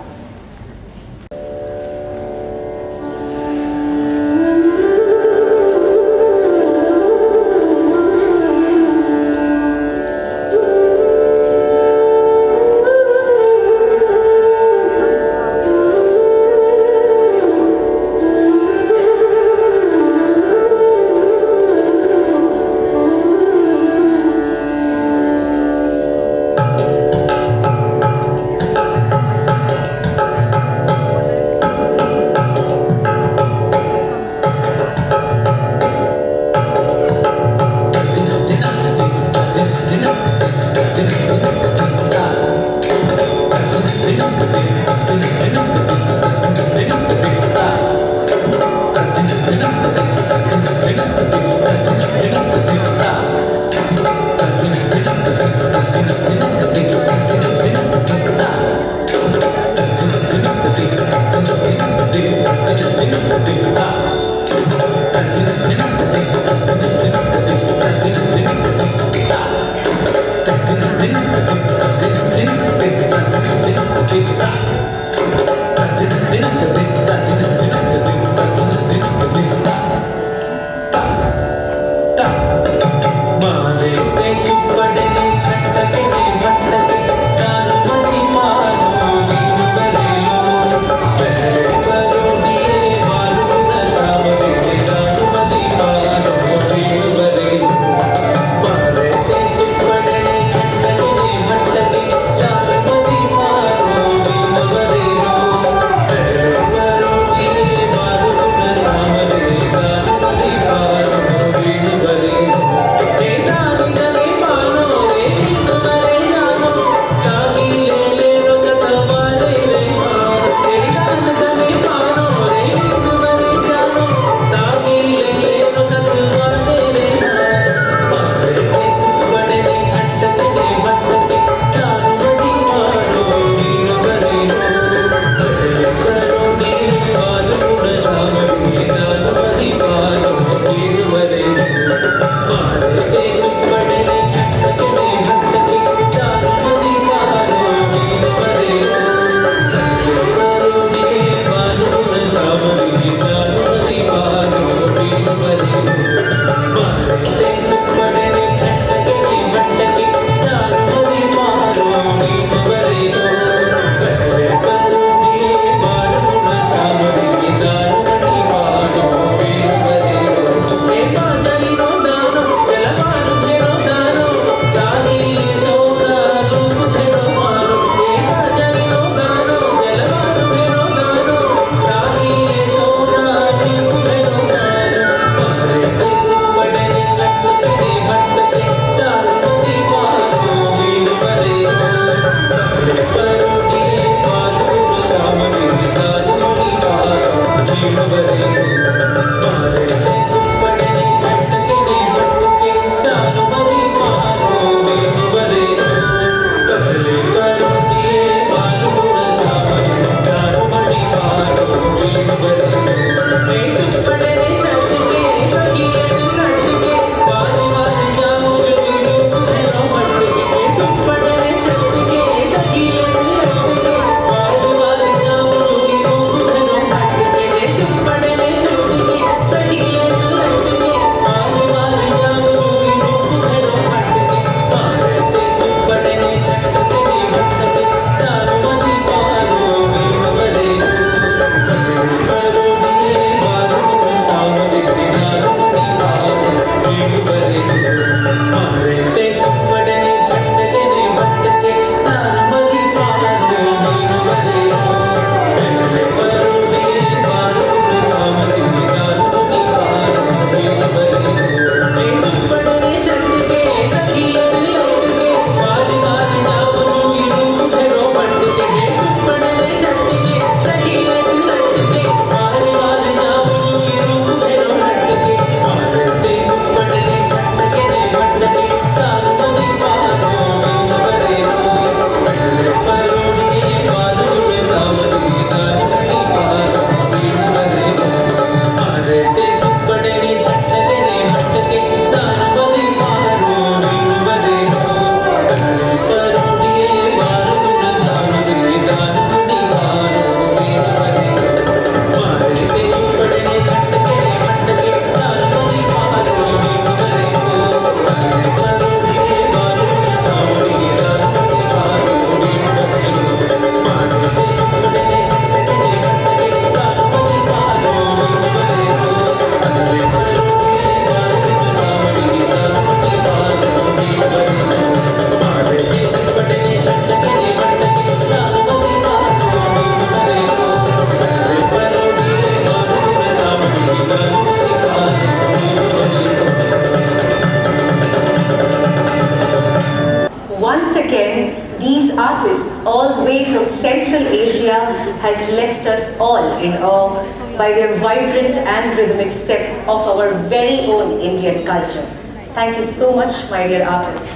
has left us all in awe by their vibrant and rhythmic steps of our very own Indian culture. Thank you so much, my dear artists.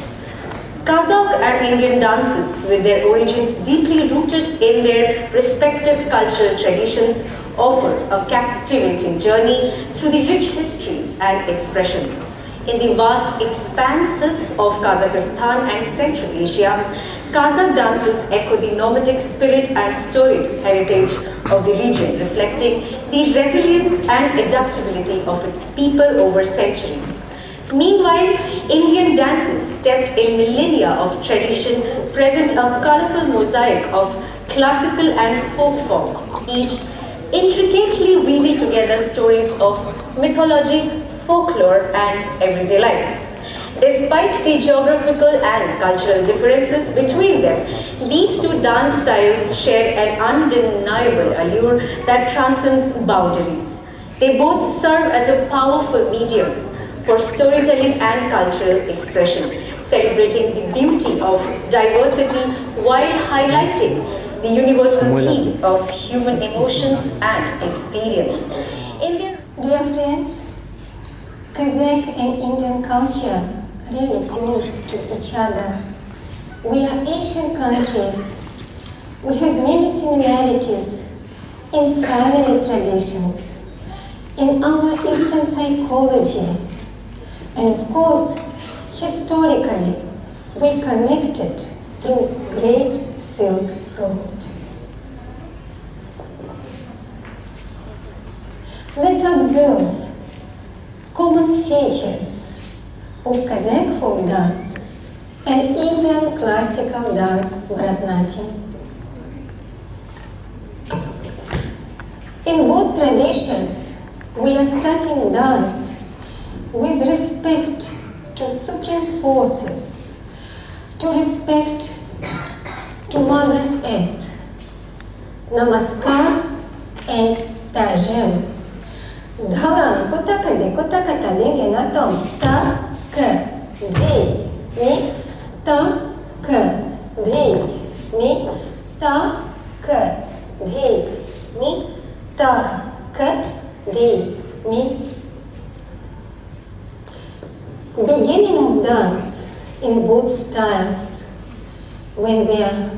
Kazakh and Indian dances, with their origins deeply rooted in their respective cultural traditions, offer a captivating journey through the rich histories and expressions. In the vast expanses of Kazakhstan and Central Asia, Kazakh dances echo the nomadic spirit and storied heritage of the region, reflecting the resilience and adaptability of its people over centuries. Meanwhile, Indian dances, steeped in millennia of tradition, present a colorful mosaic of classical and folk forms, each intricately weaving together stories of mythology, folklore, and everyday life. Despite the geographical and cultural differences between them, these two dance styles share an undeniable allure that transcends boundaries. They both serve as a powerful mediums for storytelling and cultural expression, celebrating the beauty of diversity while highlighting the universal themes of human emotions and experience.
Dear friends, Kazakh and Indian culture really close to each other. We are Asian countries. We have many similarities in family traditions, in our Eastern psychology, and of course, historically, we connected through Great Silk Road. Let's observe common features of Kazakh folk dance and Indian classical dance Bharatanatyam. In both traditions, we are studying dance with respect to supreme forces, to respect to Mother Earth. Namaskar and Tajam. Dhalan kota lenge na tom ta ka di mi ta ka di mi ta ka di mi ta ka di mi. Beginning of dance in both styles, when we are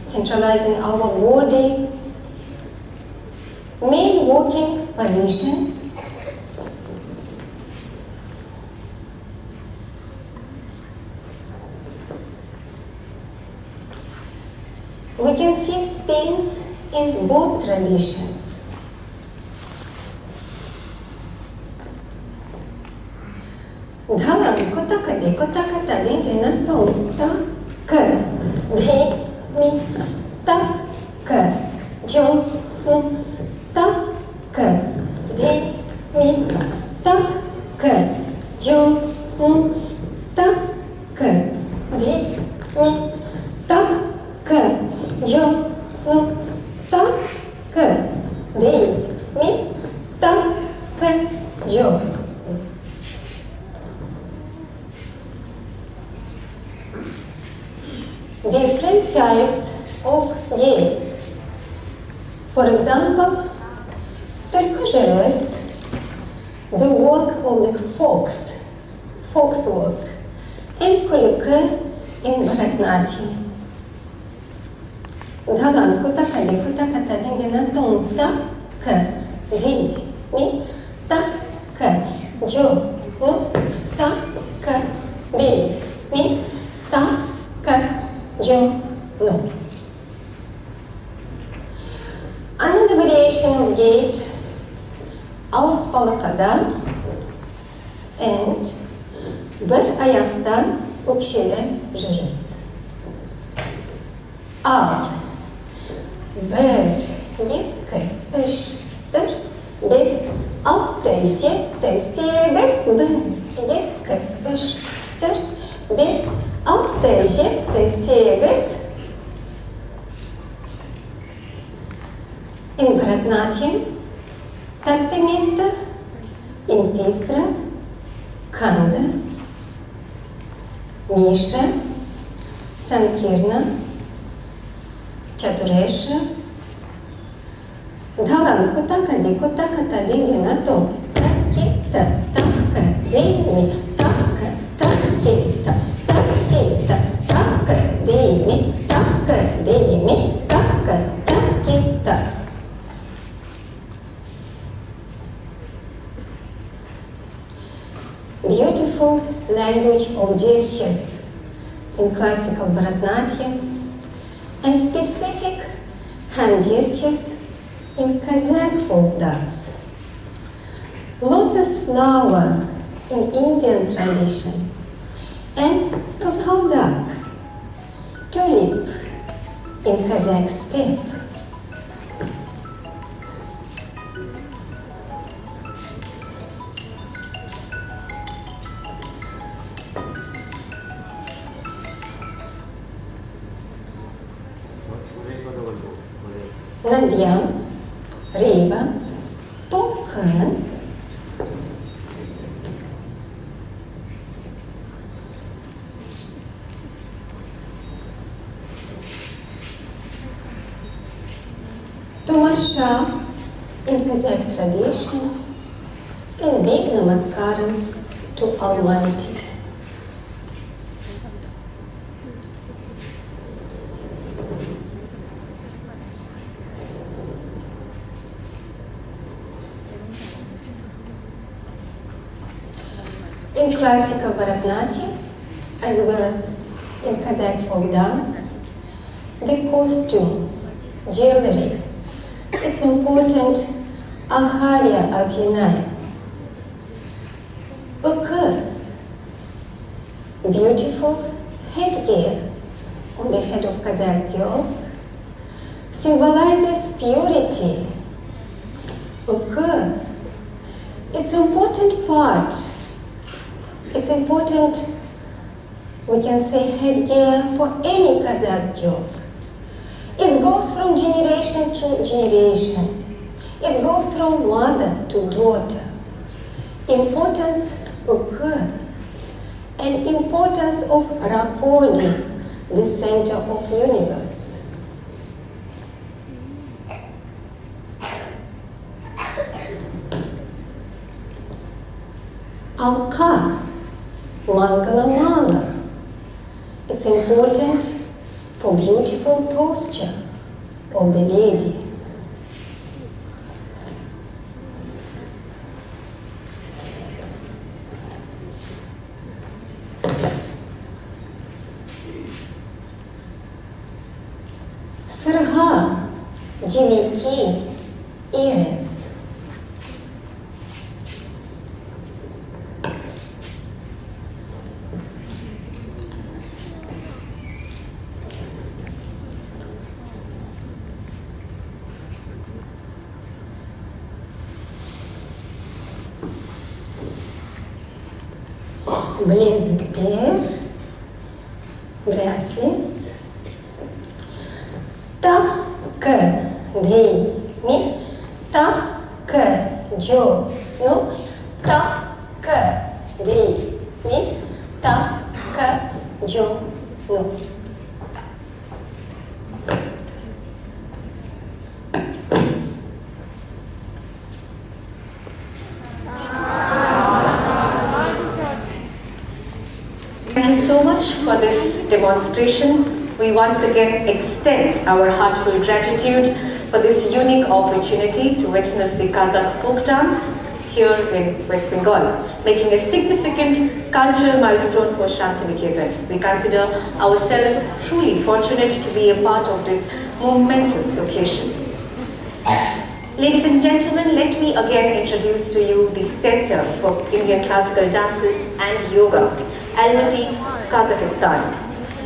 centralizing our body, main walking positions, we can see spins in both traditions. Dhalan kota lenge na tom ta ka di mi ta ka jo nu ta ka di mi ta ka jo nu ta ka di mi ta ka jo nu ta ka di mi ta ka jo. Different types of gaze. For example, Turkish the work of the fox work, and Kulika in Bharatanatyam. Dhalan kota lenge na tom ta ka di mi ta ka jo nu ta ka di mi ta ka jo nu. Another variation of gait, Ağuspalıka'dan and bir ayaktan okşayan jürüz. Al, bir, iki, üç, dört, beş, altı, yedi, sekiz, bir, iki, üç, dört, beş, altı, yedi, sekiz. In Bharatanatyam, Tattametta, in Tisra, Khanda, Mishra, Sankirna, Чатуреша. Далам кутака ди кутака дили на то. Такита, така, дими, така, такита, такита, така, дими, така, дими, така, такита. Beautiful language of gestures in classical Bharatanatyam and specific hand gestures in Kazakh folk dance. Lotus flower in Indian tradition and Kazhaldak, tulip in Kazakh steppe. Надьям, Риба, Топхан. Tumarsha in Kazakh tradition and big namaskaram to Almighty. In classical Bharatanatyam, as well as in Kazakh folk dance, the costume, jewelry, it's important aharya abhinaya. Occur, beautiful headgear on the head of Kazakh girl symbolizes purity. Occur, it's important part. It's important, we can say, headgear for any Kazakh girl. It goes from generation to generation. It goes from mother to daughter. Importance occur. And importance of Rakodi, the center of universe. Alka, Mangala Mala. It's important for beautiful posture of the lady. Sırha, Jimiki, earrings. Blazer, bracelets, tak, di, mi, tak, jo, no, tak, di, mi, tak, jo, no.
Thank you so much for this demonstration. We once again extend our heartfelt gratitude for this unique opportunity to witness the Kazakh folk dance here in West Bengal, making a significant cultural milestone for Santiniketan. We consider ourselves truly fortunate to be a part of this momentous occasion. Ladies and gentlemen, let me again introduce to you the Center for Indian Classical Dances and Yoga, Almaty-Kazakhstan.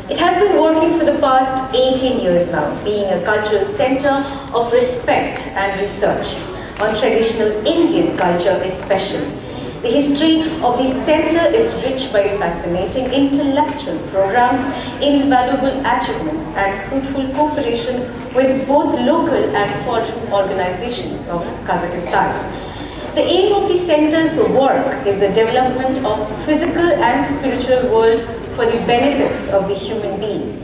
It has been working for the past 18 years now, being a cultural center of respect and research on traditional Indian culture especially. The history of the center is rich by fascinating intellectual programs, invaluable achievements and fruitful cooperation with both local and foreign organizations of Kazakhstan. The aim of the center's work is the development of physical and spiritual world for the benefits of the human being.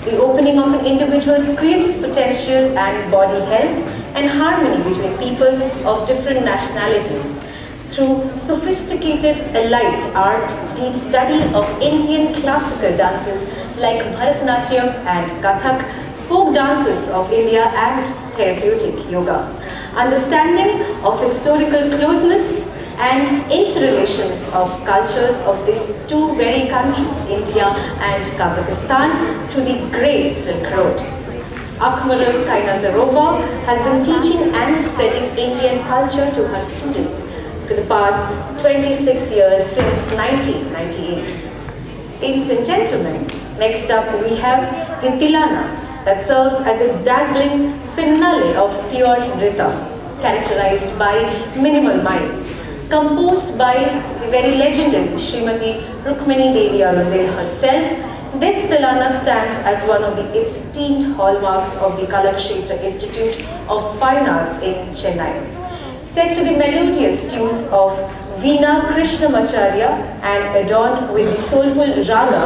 the opening of an individual's creative potential and body health, and harmony between people of different nationalities. Through sophisticated allied art, deep study of Indian classical dances like Bharatanatyam and Kathak, folk dances of India and therapeutic yoga. Understanding of historical closeness and interrelations of cultures of these two very countries, India and Kazakhstan, to the Great Silk Road. Akmarul Kainazarova has been teaching and spreading Indian culture to her students for the past 26 years since 1998. Ladies and gentlemen, next up we have the Tilana that serves as a dazzling finale of pure Nrita, characterized by minimal mime. Composed by the very legendary Srimati Rukmini Devi Arundale herself, this Tilana stands as one of the esteemed hallmarks of the Kalakshetra Institute of Fine Arts in Chennai. Set to the melodious tunes of Veena Krishnamacharya and adorned with the soulful raga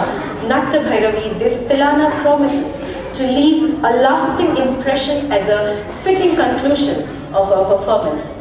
Natta Bhairavi, this Tilana promises to leave a lasting impression as a fitting conclusion of our performance.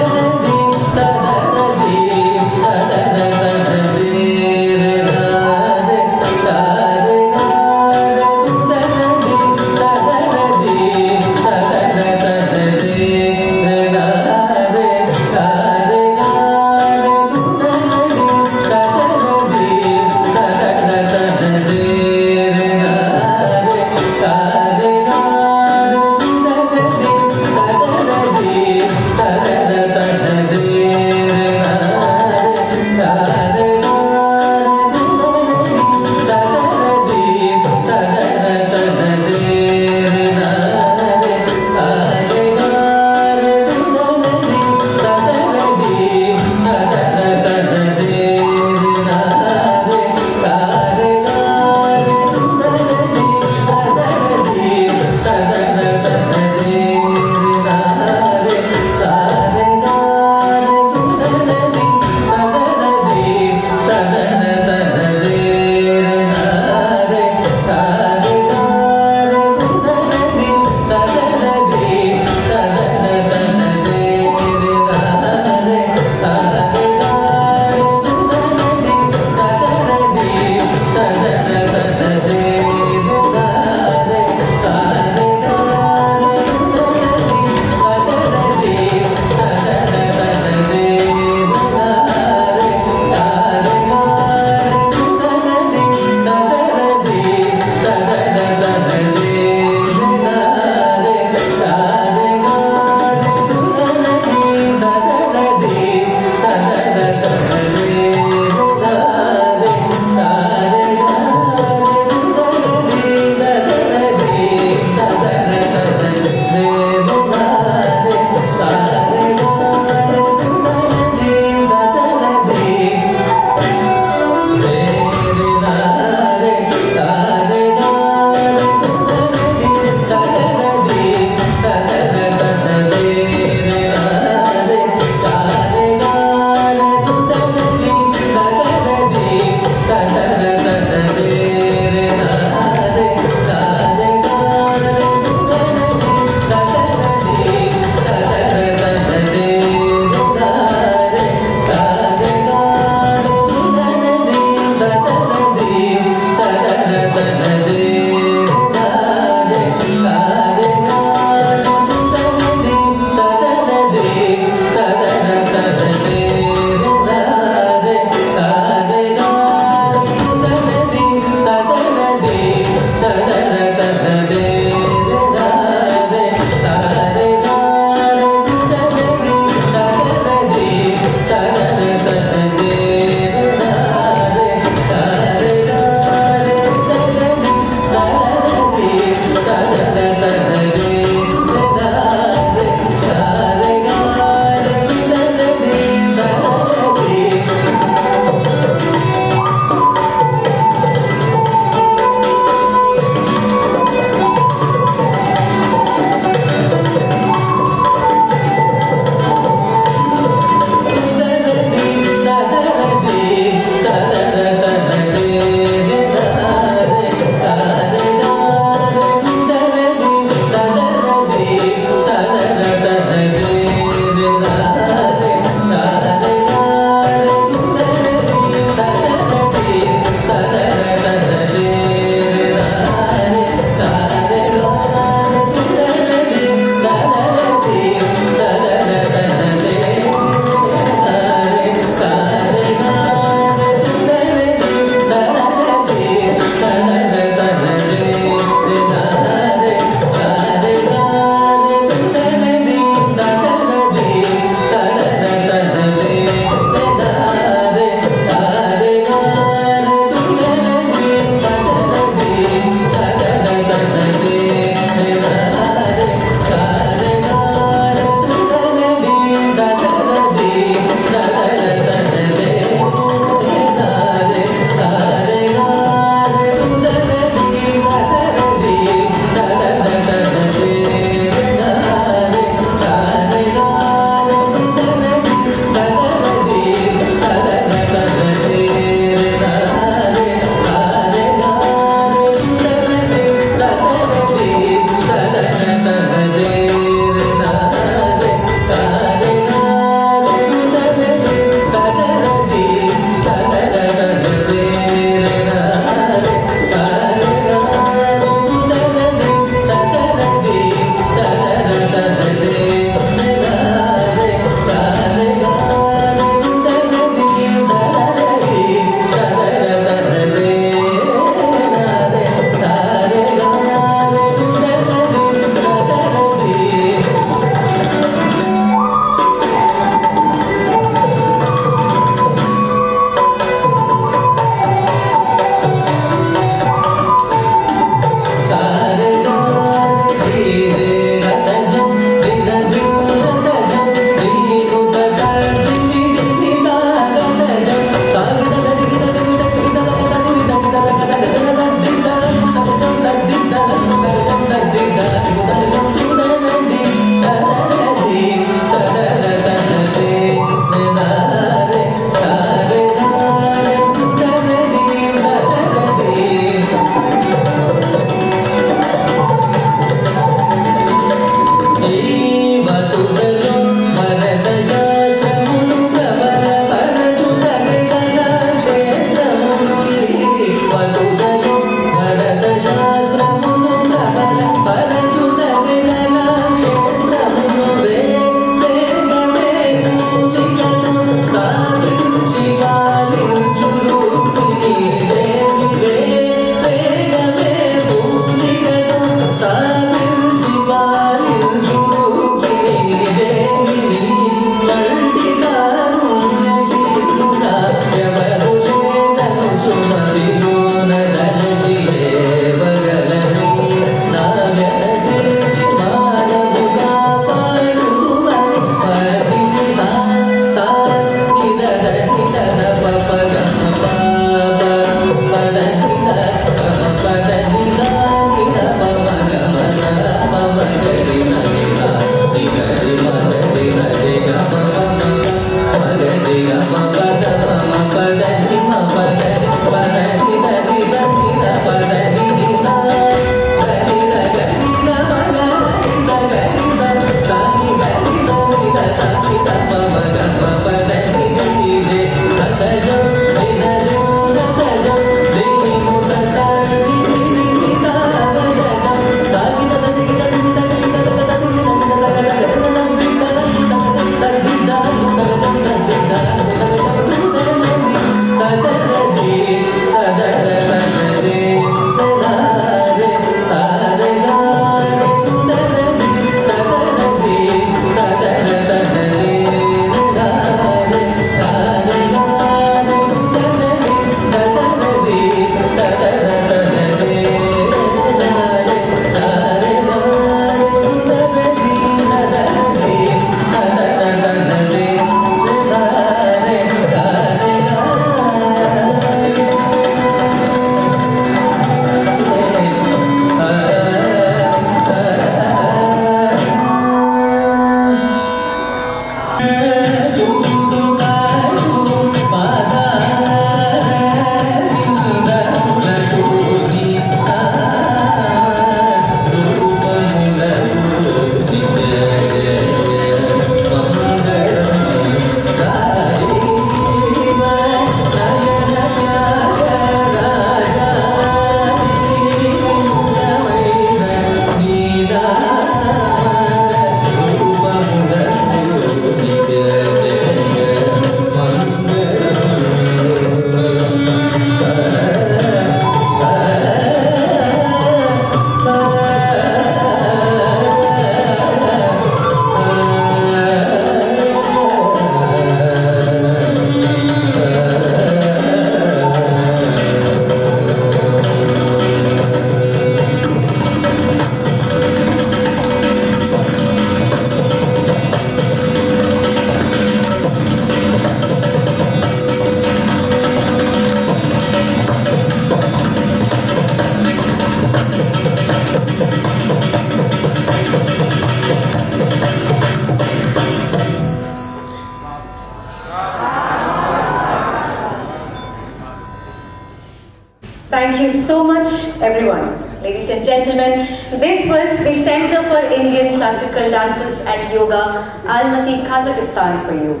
Thank you so much, everyone. Ladies and gentlemen, this was the Center for Indian Classical Dances and Yoga, Almaty-Kazakhstan for you.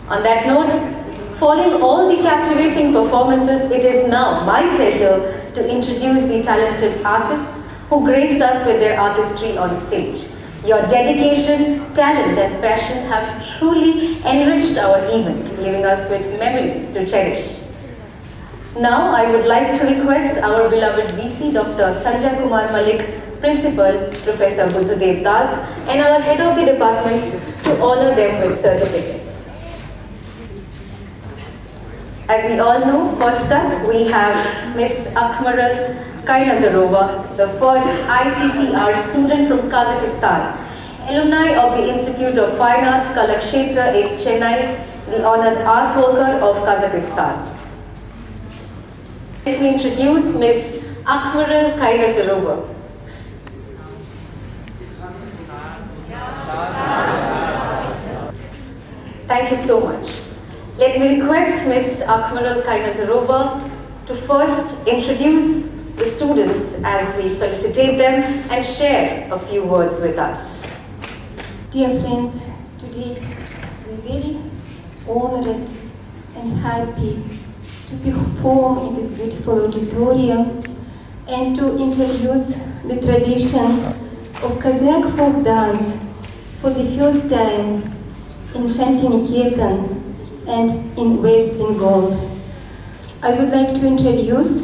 On that note, following all the captivating performances, it is now my pleasure to introduce the talented artists who graced us with their artistry on stage. Your dedication, talent and passion have truly enriched our event, leaving us with memories to cherish. Now I would like to request our beloved VC Dr. Sanjay Kumar Malik, Principal Professor Buddhadev Das and our Head of the Departments to honor them with certificates. As we all know, first up we have Ms. Akmaral Kainazarova, the first ICCR student from Kazakhstan, alumni of the Institute of Fine Arts Kalakshetra in Chennai, the honored art worker of Kazakhstan. Let me introduce Ms. Akmaral Kainazarova. Thank you so much. Let me request Ms. Akmaral Kainazarova to first introduce the students as we felicitate them and share a few words with us.
Dear friends, today we're very honored and happy to perform in this beautiful auditorium and to introduce the tradition of Kazakh folk dance for the first time in Santiniketan and in West Bengal. I would like to introduce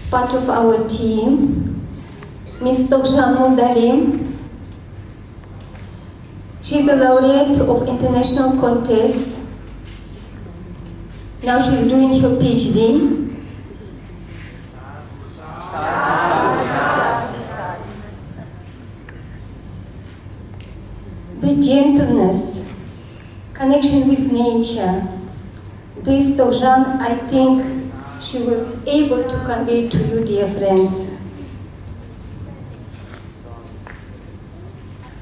part of our team, Ms. Arundale. She is a laureate of international contests. Now she's doing her PhD. The gentleness, connection with nature, this Togjan, I think she was able to convey to you, dear friends.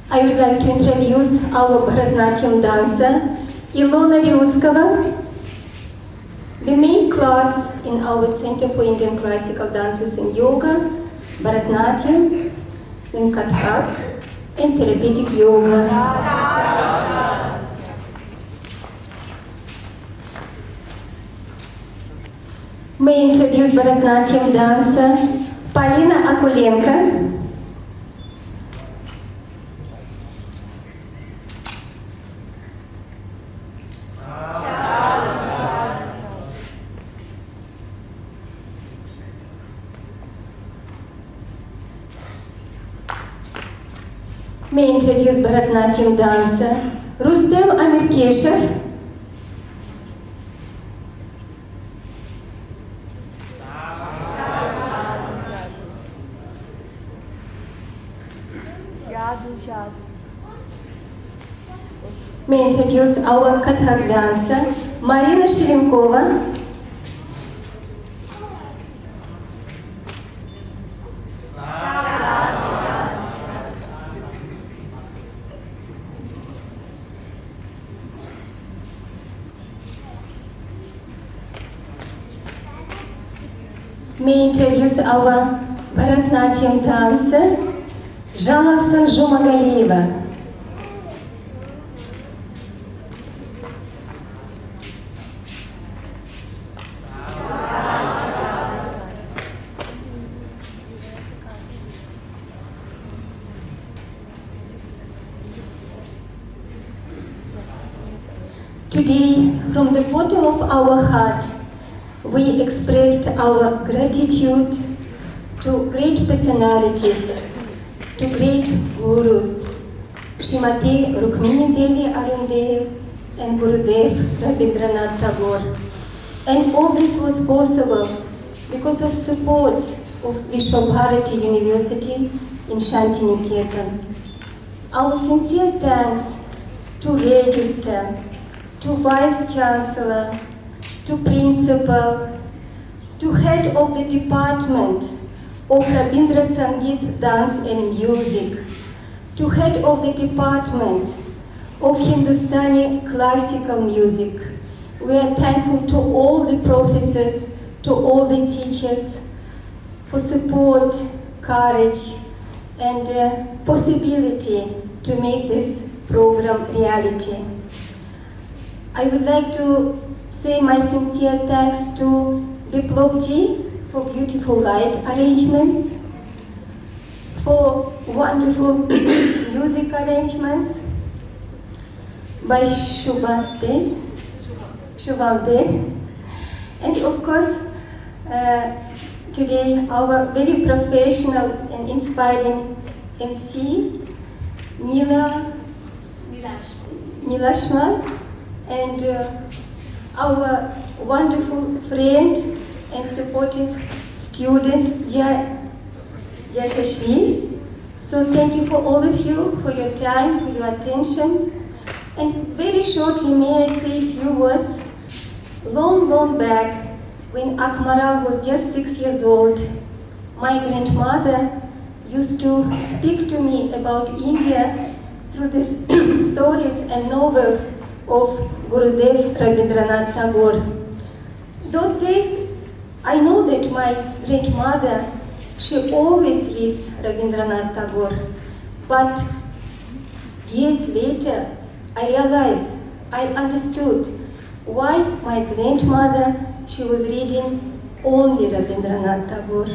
I would like to introduce our Bharatanatyam dancer, Ilona Ryutskova, the main class in our Center for Indian Classical Dances and Yoga, Bharatanatyam, then Kathak, and Therapeutic Yoga. May I introduce Bharatanatyam dancer Polina Akulenko. May I introduce Bharatanatyam dancer Rustem Amirkeshev. May I introduce our Kathak dancer Marina Shilinkova. May I introduce our Bharatanatyam dancer Жаласа Жумагалиева. Today, from the bottom of our heart, we expressed our gratitude to great personalities, to great gurus, Srimati Rukmini Devi Arundale and Gurudev Rabindranath Tagore. And all this was possible because of support of Vishwabharati University in Santiniketan. Our sincere thanks to Register, to Vice Chancellor, to Principal, to Head of the Department of Rabindra Sangeet, Dance and Music, to Head of the Department of Hindustani Classical Music. We are thankful to all the professors, to all the teachers for support, courage, and possibility to make this program reality. I would like to say my sincere thanks to Biplobji for beautiful light arrangements, for wonderful music arrangements by Shubhante, and of course today our very professional and inspiring MC Nilashma, and our wonderful friend and supportive student Yashashvi. So thank you for all of you for your time, for your attention. And very shortly, may I say a few words. Long back, when Akmaral was just 6 years old, my grandmother used to speak to me about India through the stories and novels of Gurudev Rabindranath Tagore. Those days, I know that my grandmother, she always reads Rabindranath Tagore. But years later, I realized, I understood why my grandmother, she was reading only Rabindranath Tagore.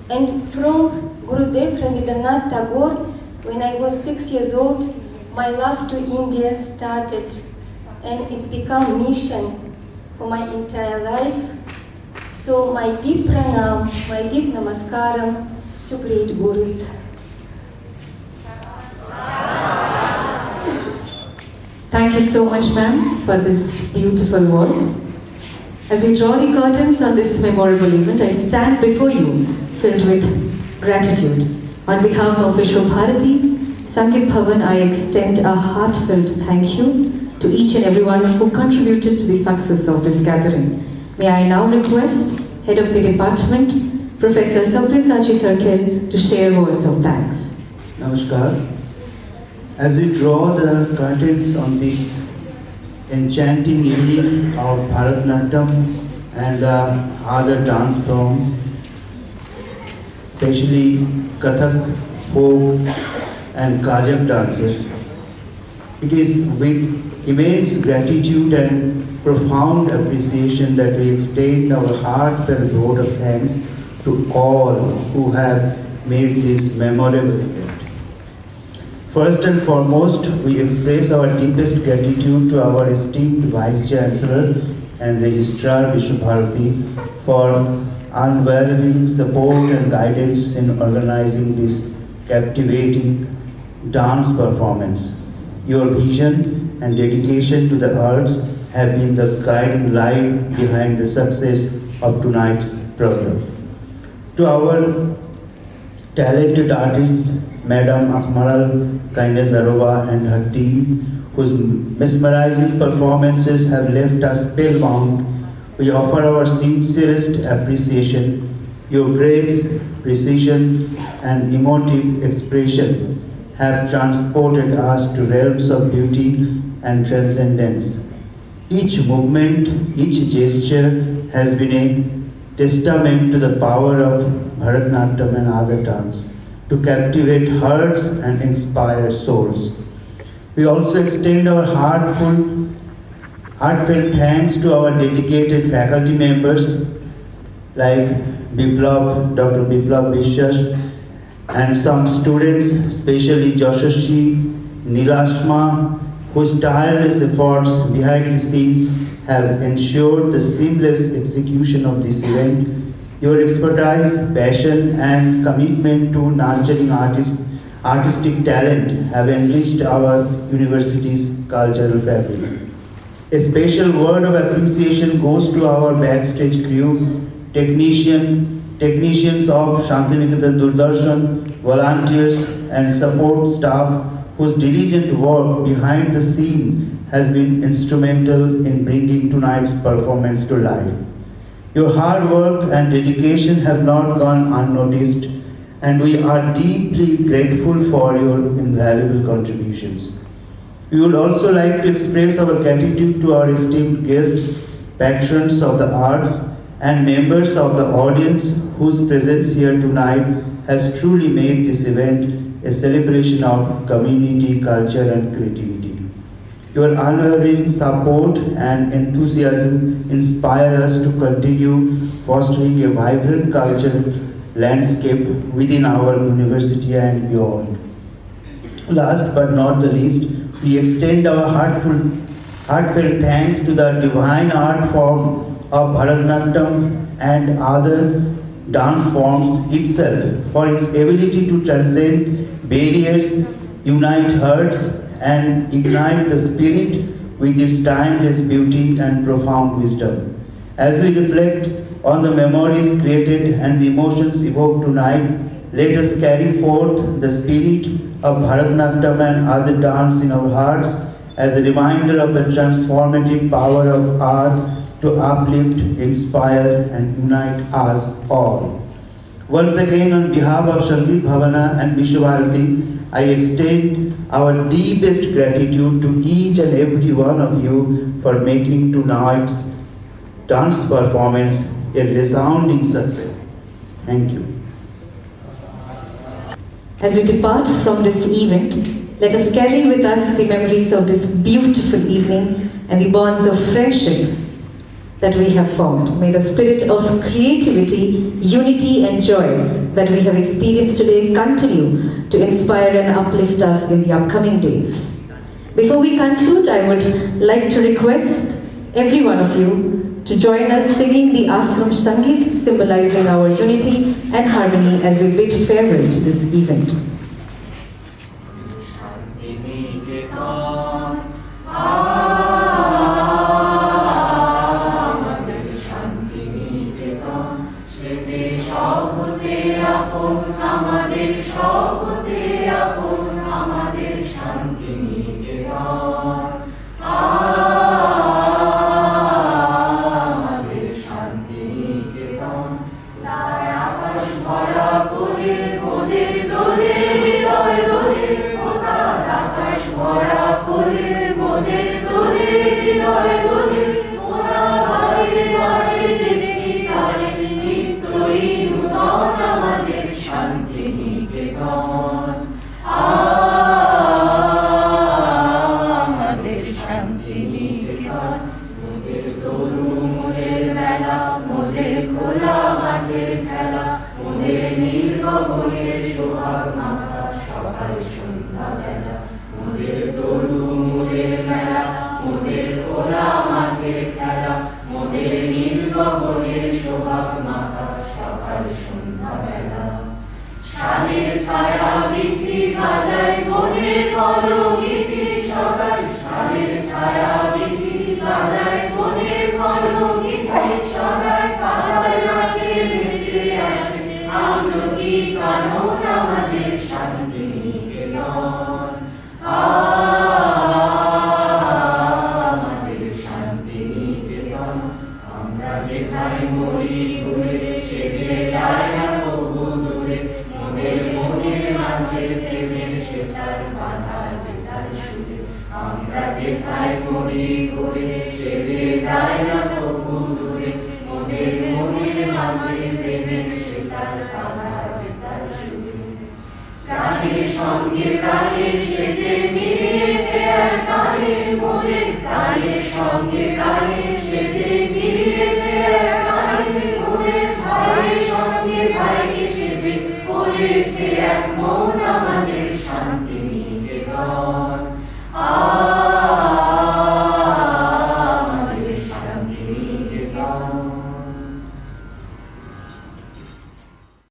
And from Gurudev Rabindranath Tagore, when I was 6 years old, my love to India started, and it's become mission for my entire life. So my deep pranam, my deep namaskaram to great gurus.
Thank you so much, ma'am, for this beautiful work. As we draw the curtains on this memorable event, I stand before you filled with gratitude. On behalf of Vishwabharati Sangeet Bhavan, I extend a heartfelt thank you to each and everyone who contributed to the success of this gathering. May I now request Head of the Department, Professor Sabyasachi Sarkar, to share words of thanks.
Namaskar. As we draw the curtains on this enchanting evening of Bharatanatyam and the other dance forms, especially Kathak, folk and Kazakh dances, It is with immense gratitude and profound appreciation that we extend our heartfelt vote of thanks to all who have made this memorable event. First and foremost, we express our deepest gratitude to our esteemed Vice Chancellor and Registrar Vishwabharati for unwavering support and guidance in organizing this captivating dance performance. Your vision and dedication to the arts have been the guiding light behind the success of tonight's program. To our talented artists, Madam Akmaral Kainezarova and her team, whose mesmerizing performances have left us spellbound, we offer our sincerest appreciation. Your grace, precision, and emotive expression have transported us to realms of beauty and transcendence. Each movement, each gesture has been a testament to the power of Bharatanatyam and other dance to captivate hearts and inspire souls. We also extend our heartfelt thanks to our dedicated faculty members like Dr. Biplav Vishwas, and some students, especially Joshashri, Nilashma, whose tireless efforts behind the scenes have ensured the seamless execution of this event. Your expertise, passion, and commitment to nurturing artistic talent have enriched our university's cultural fabric. A special word of appreciation goes to our backstage crew, technicians of Santiniketan Doordarshan, volunteers, and support staff whose diligent work behind the scene has been instrumental in bringing tonight's performance to life. Your hard work and dedication have not gone unnoticed, and we are deeply grateful for your invaluable contributions. We would also like to express our gratitude to our esteemed guests, patrons of the arts, and members of the audience whose presence here tonight has truly made this event a celebration of community, culture, and creativity. Your unwavering support and enthusiasm inspire us to continue fostering a vibrant cultural landscape within our university and beyond. Last but not the least, we extend our heartfelt thanks to the divine art form of Bharatanatyam and other dance forms itself for its ability to transcend barriers, unite hearts, and ignite the spirit with its timeless beauty and profound wisdom. As we reflect on the memories created and the emotions evoked tonight, let us carry forth the spirit of Bharatanatyam and other dance in our hearts as a reminder of the transformative power of art to uplift, inspire, and unite us all. Once again, on behalf of Sangeet Bhavana and Vishwabharati, I extend our deepest gratitude to each and every one of you for making tonight's dance performance a resounding success. Thank you.
As we depart from this event, let us carry with us the memories of this beautiful evening and the bonds of friendship that we have formed. May the spirit of creativity, unity, and joy that we have experienced today continue to inspire and uplift us in the upcoming days. Before we conclude, I would like to request every one of you to join us singing the Ashram Sangeet, symbolizing our unity and harmony as we bid farewell to this event.
Santiniketan, কানন আমাদের শান্তিনিকেতন, আমাদের শান্তিনিকেতন। আমরা যেথায় মরি ঘুরে সে যে যায় না কবু দূরে, মোদের মনের মাঝে প্রেমের সেতার বাঁধা যেতার সুরে। আমরা যেথায় মরি ঘুরে সে যে যায় না কবু দূরে, মোদের মনের মাঝে প্রেমের সেতার বাঁধা যেতার সুরে। প্রাণের সঙ্গে প্রাণের সে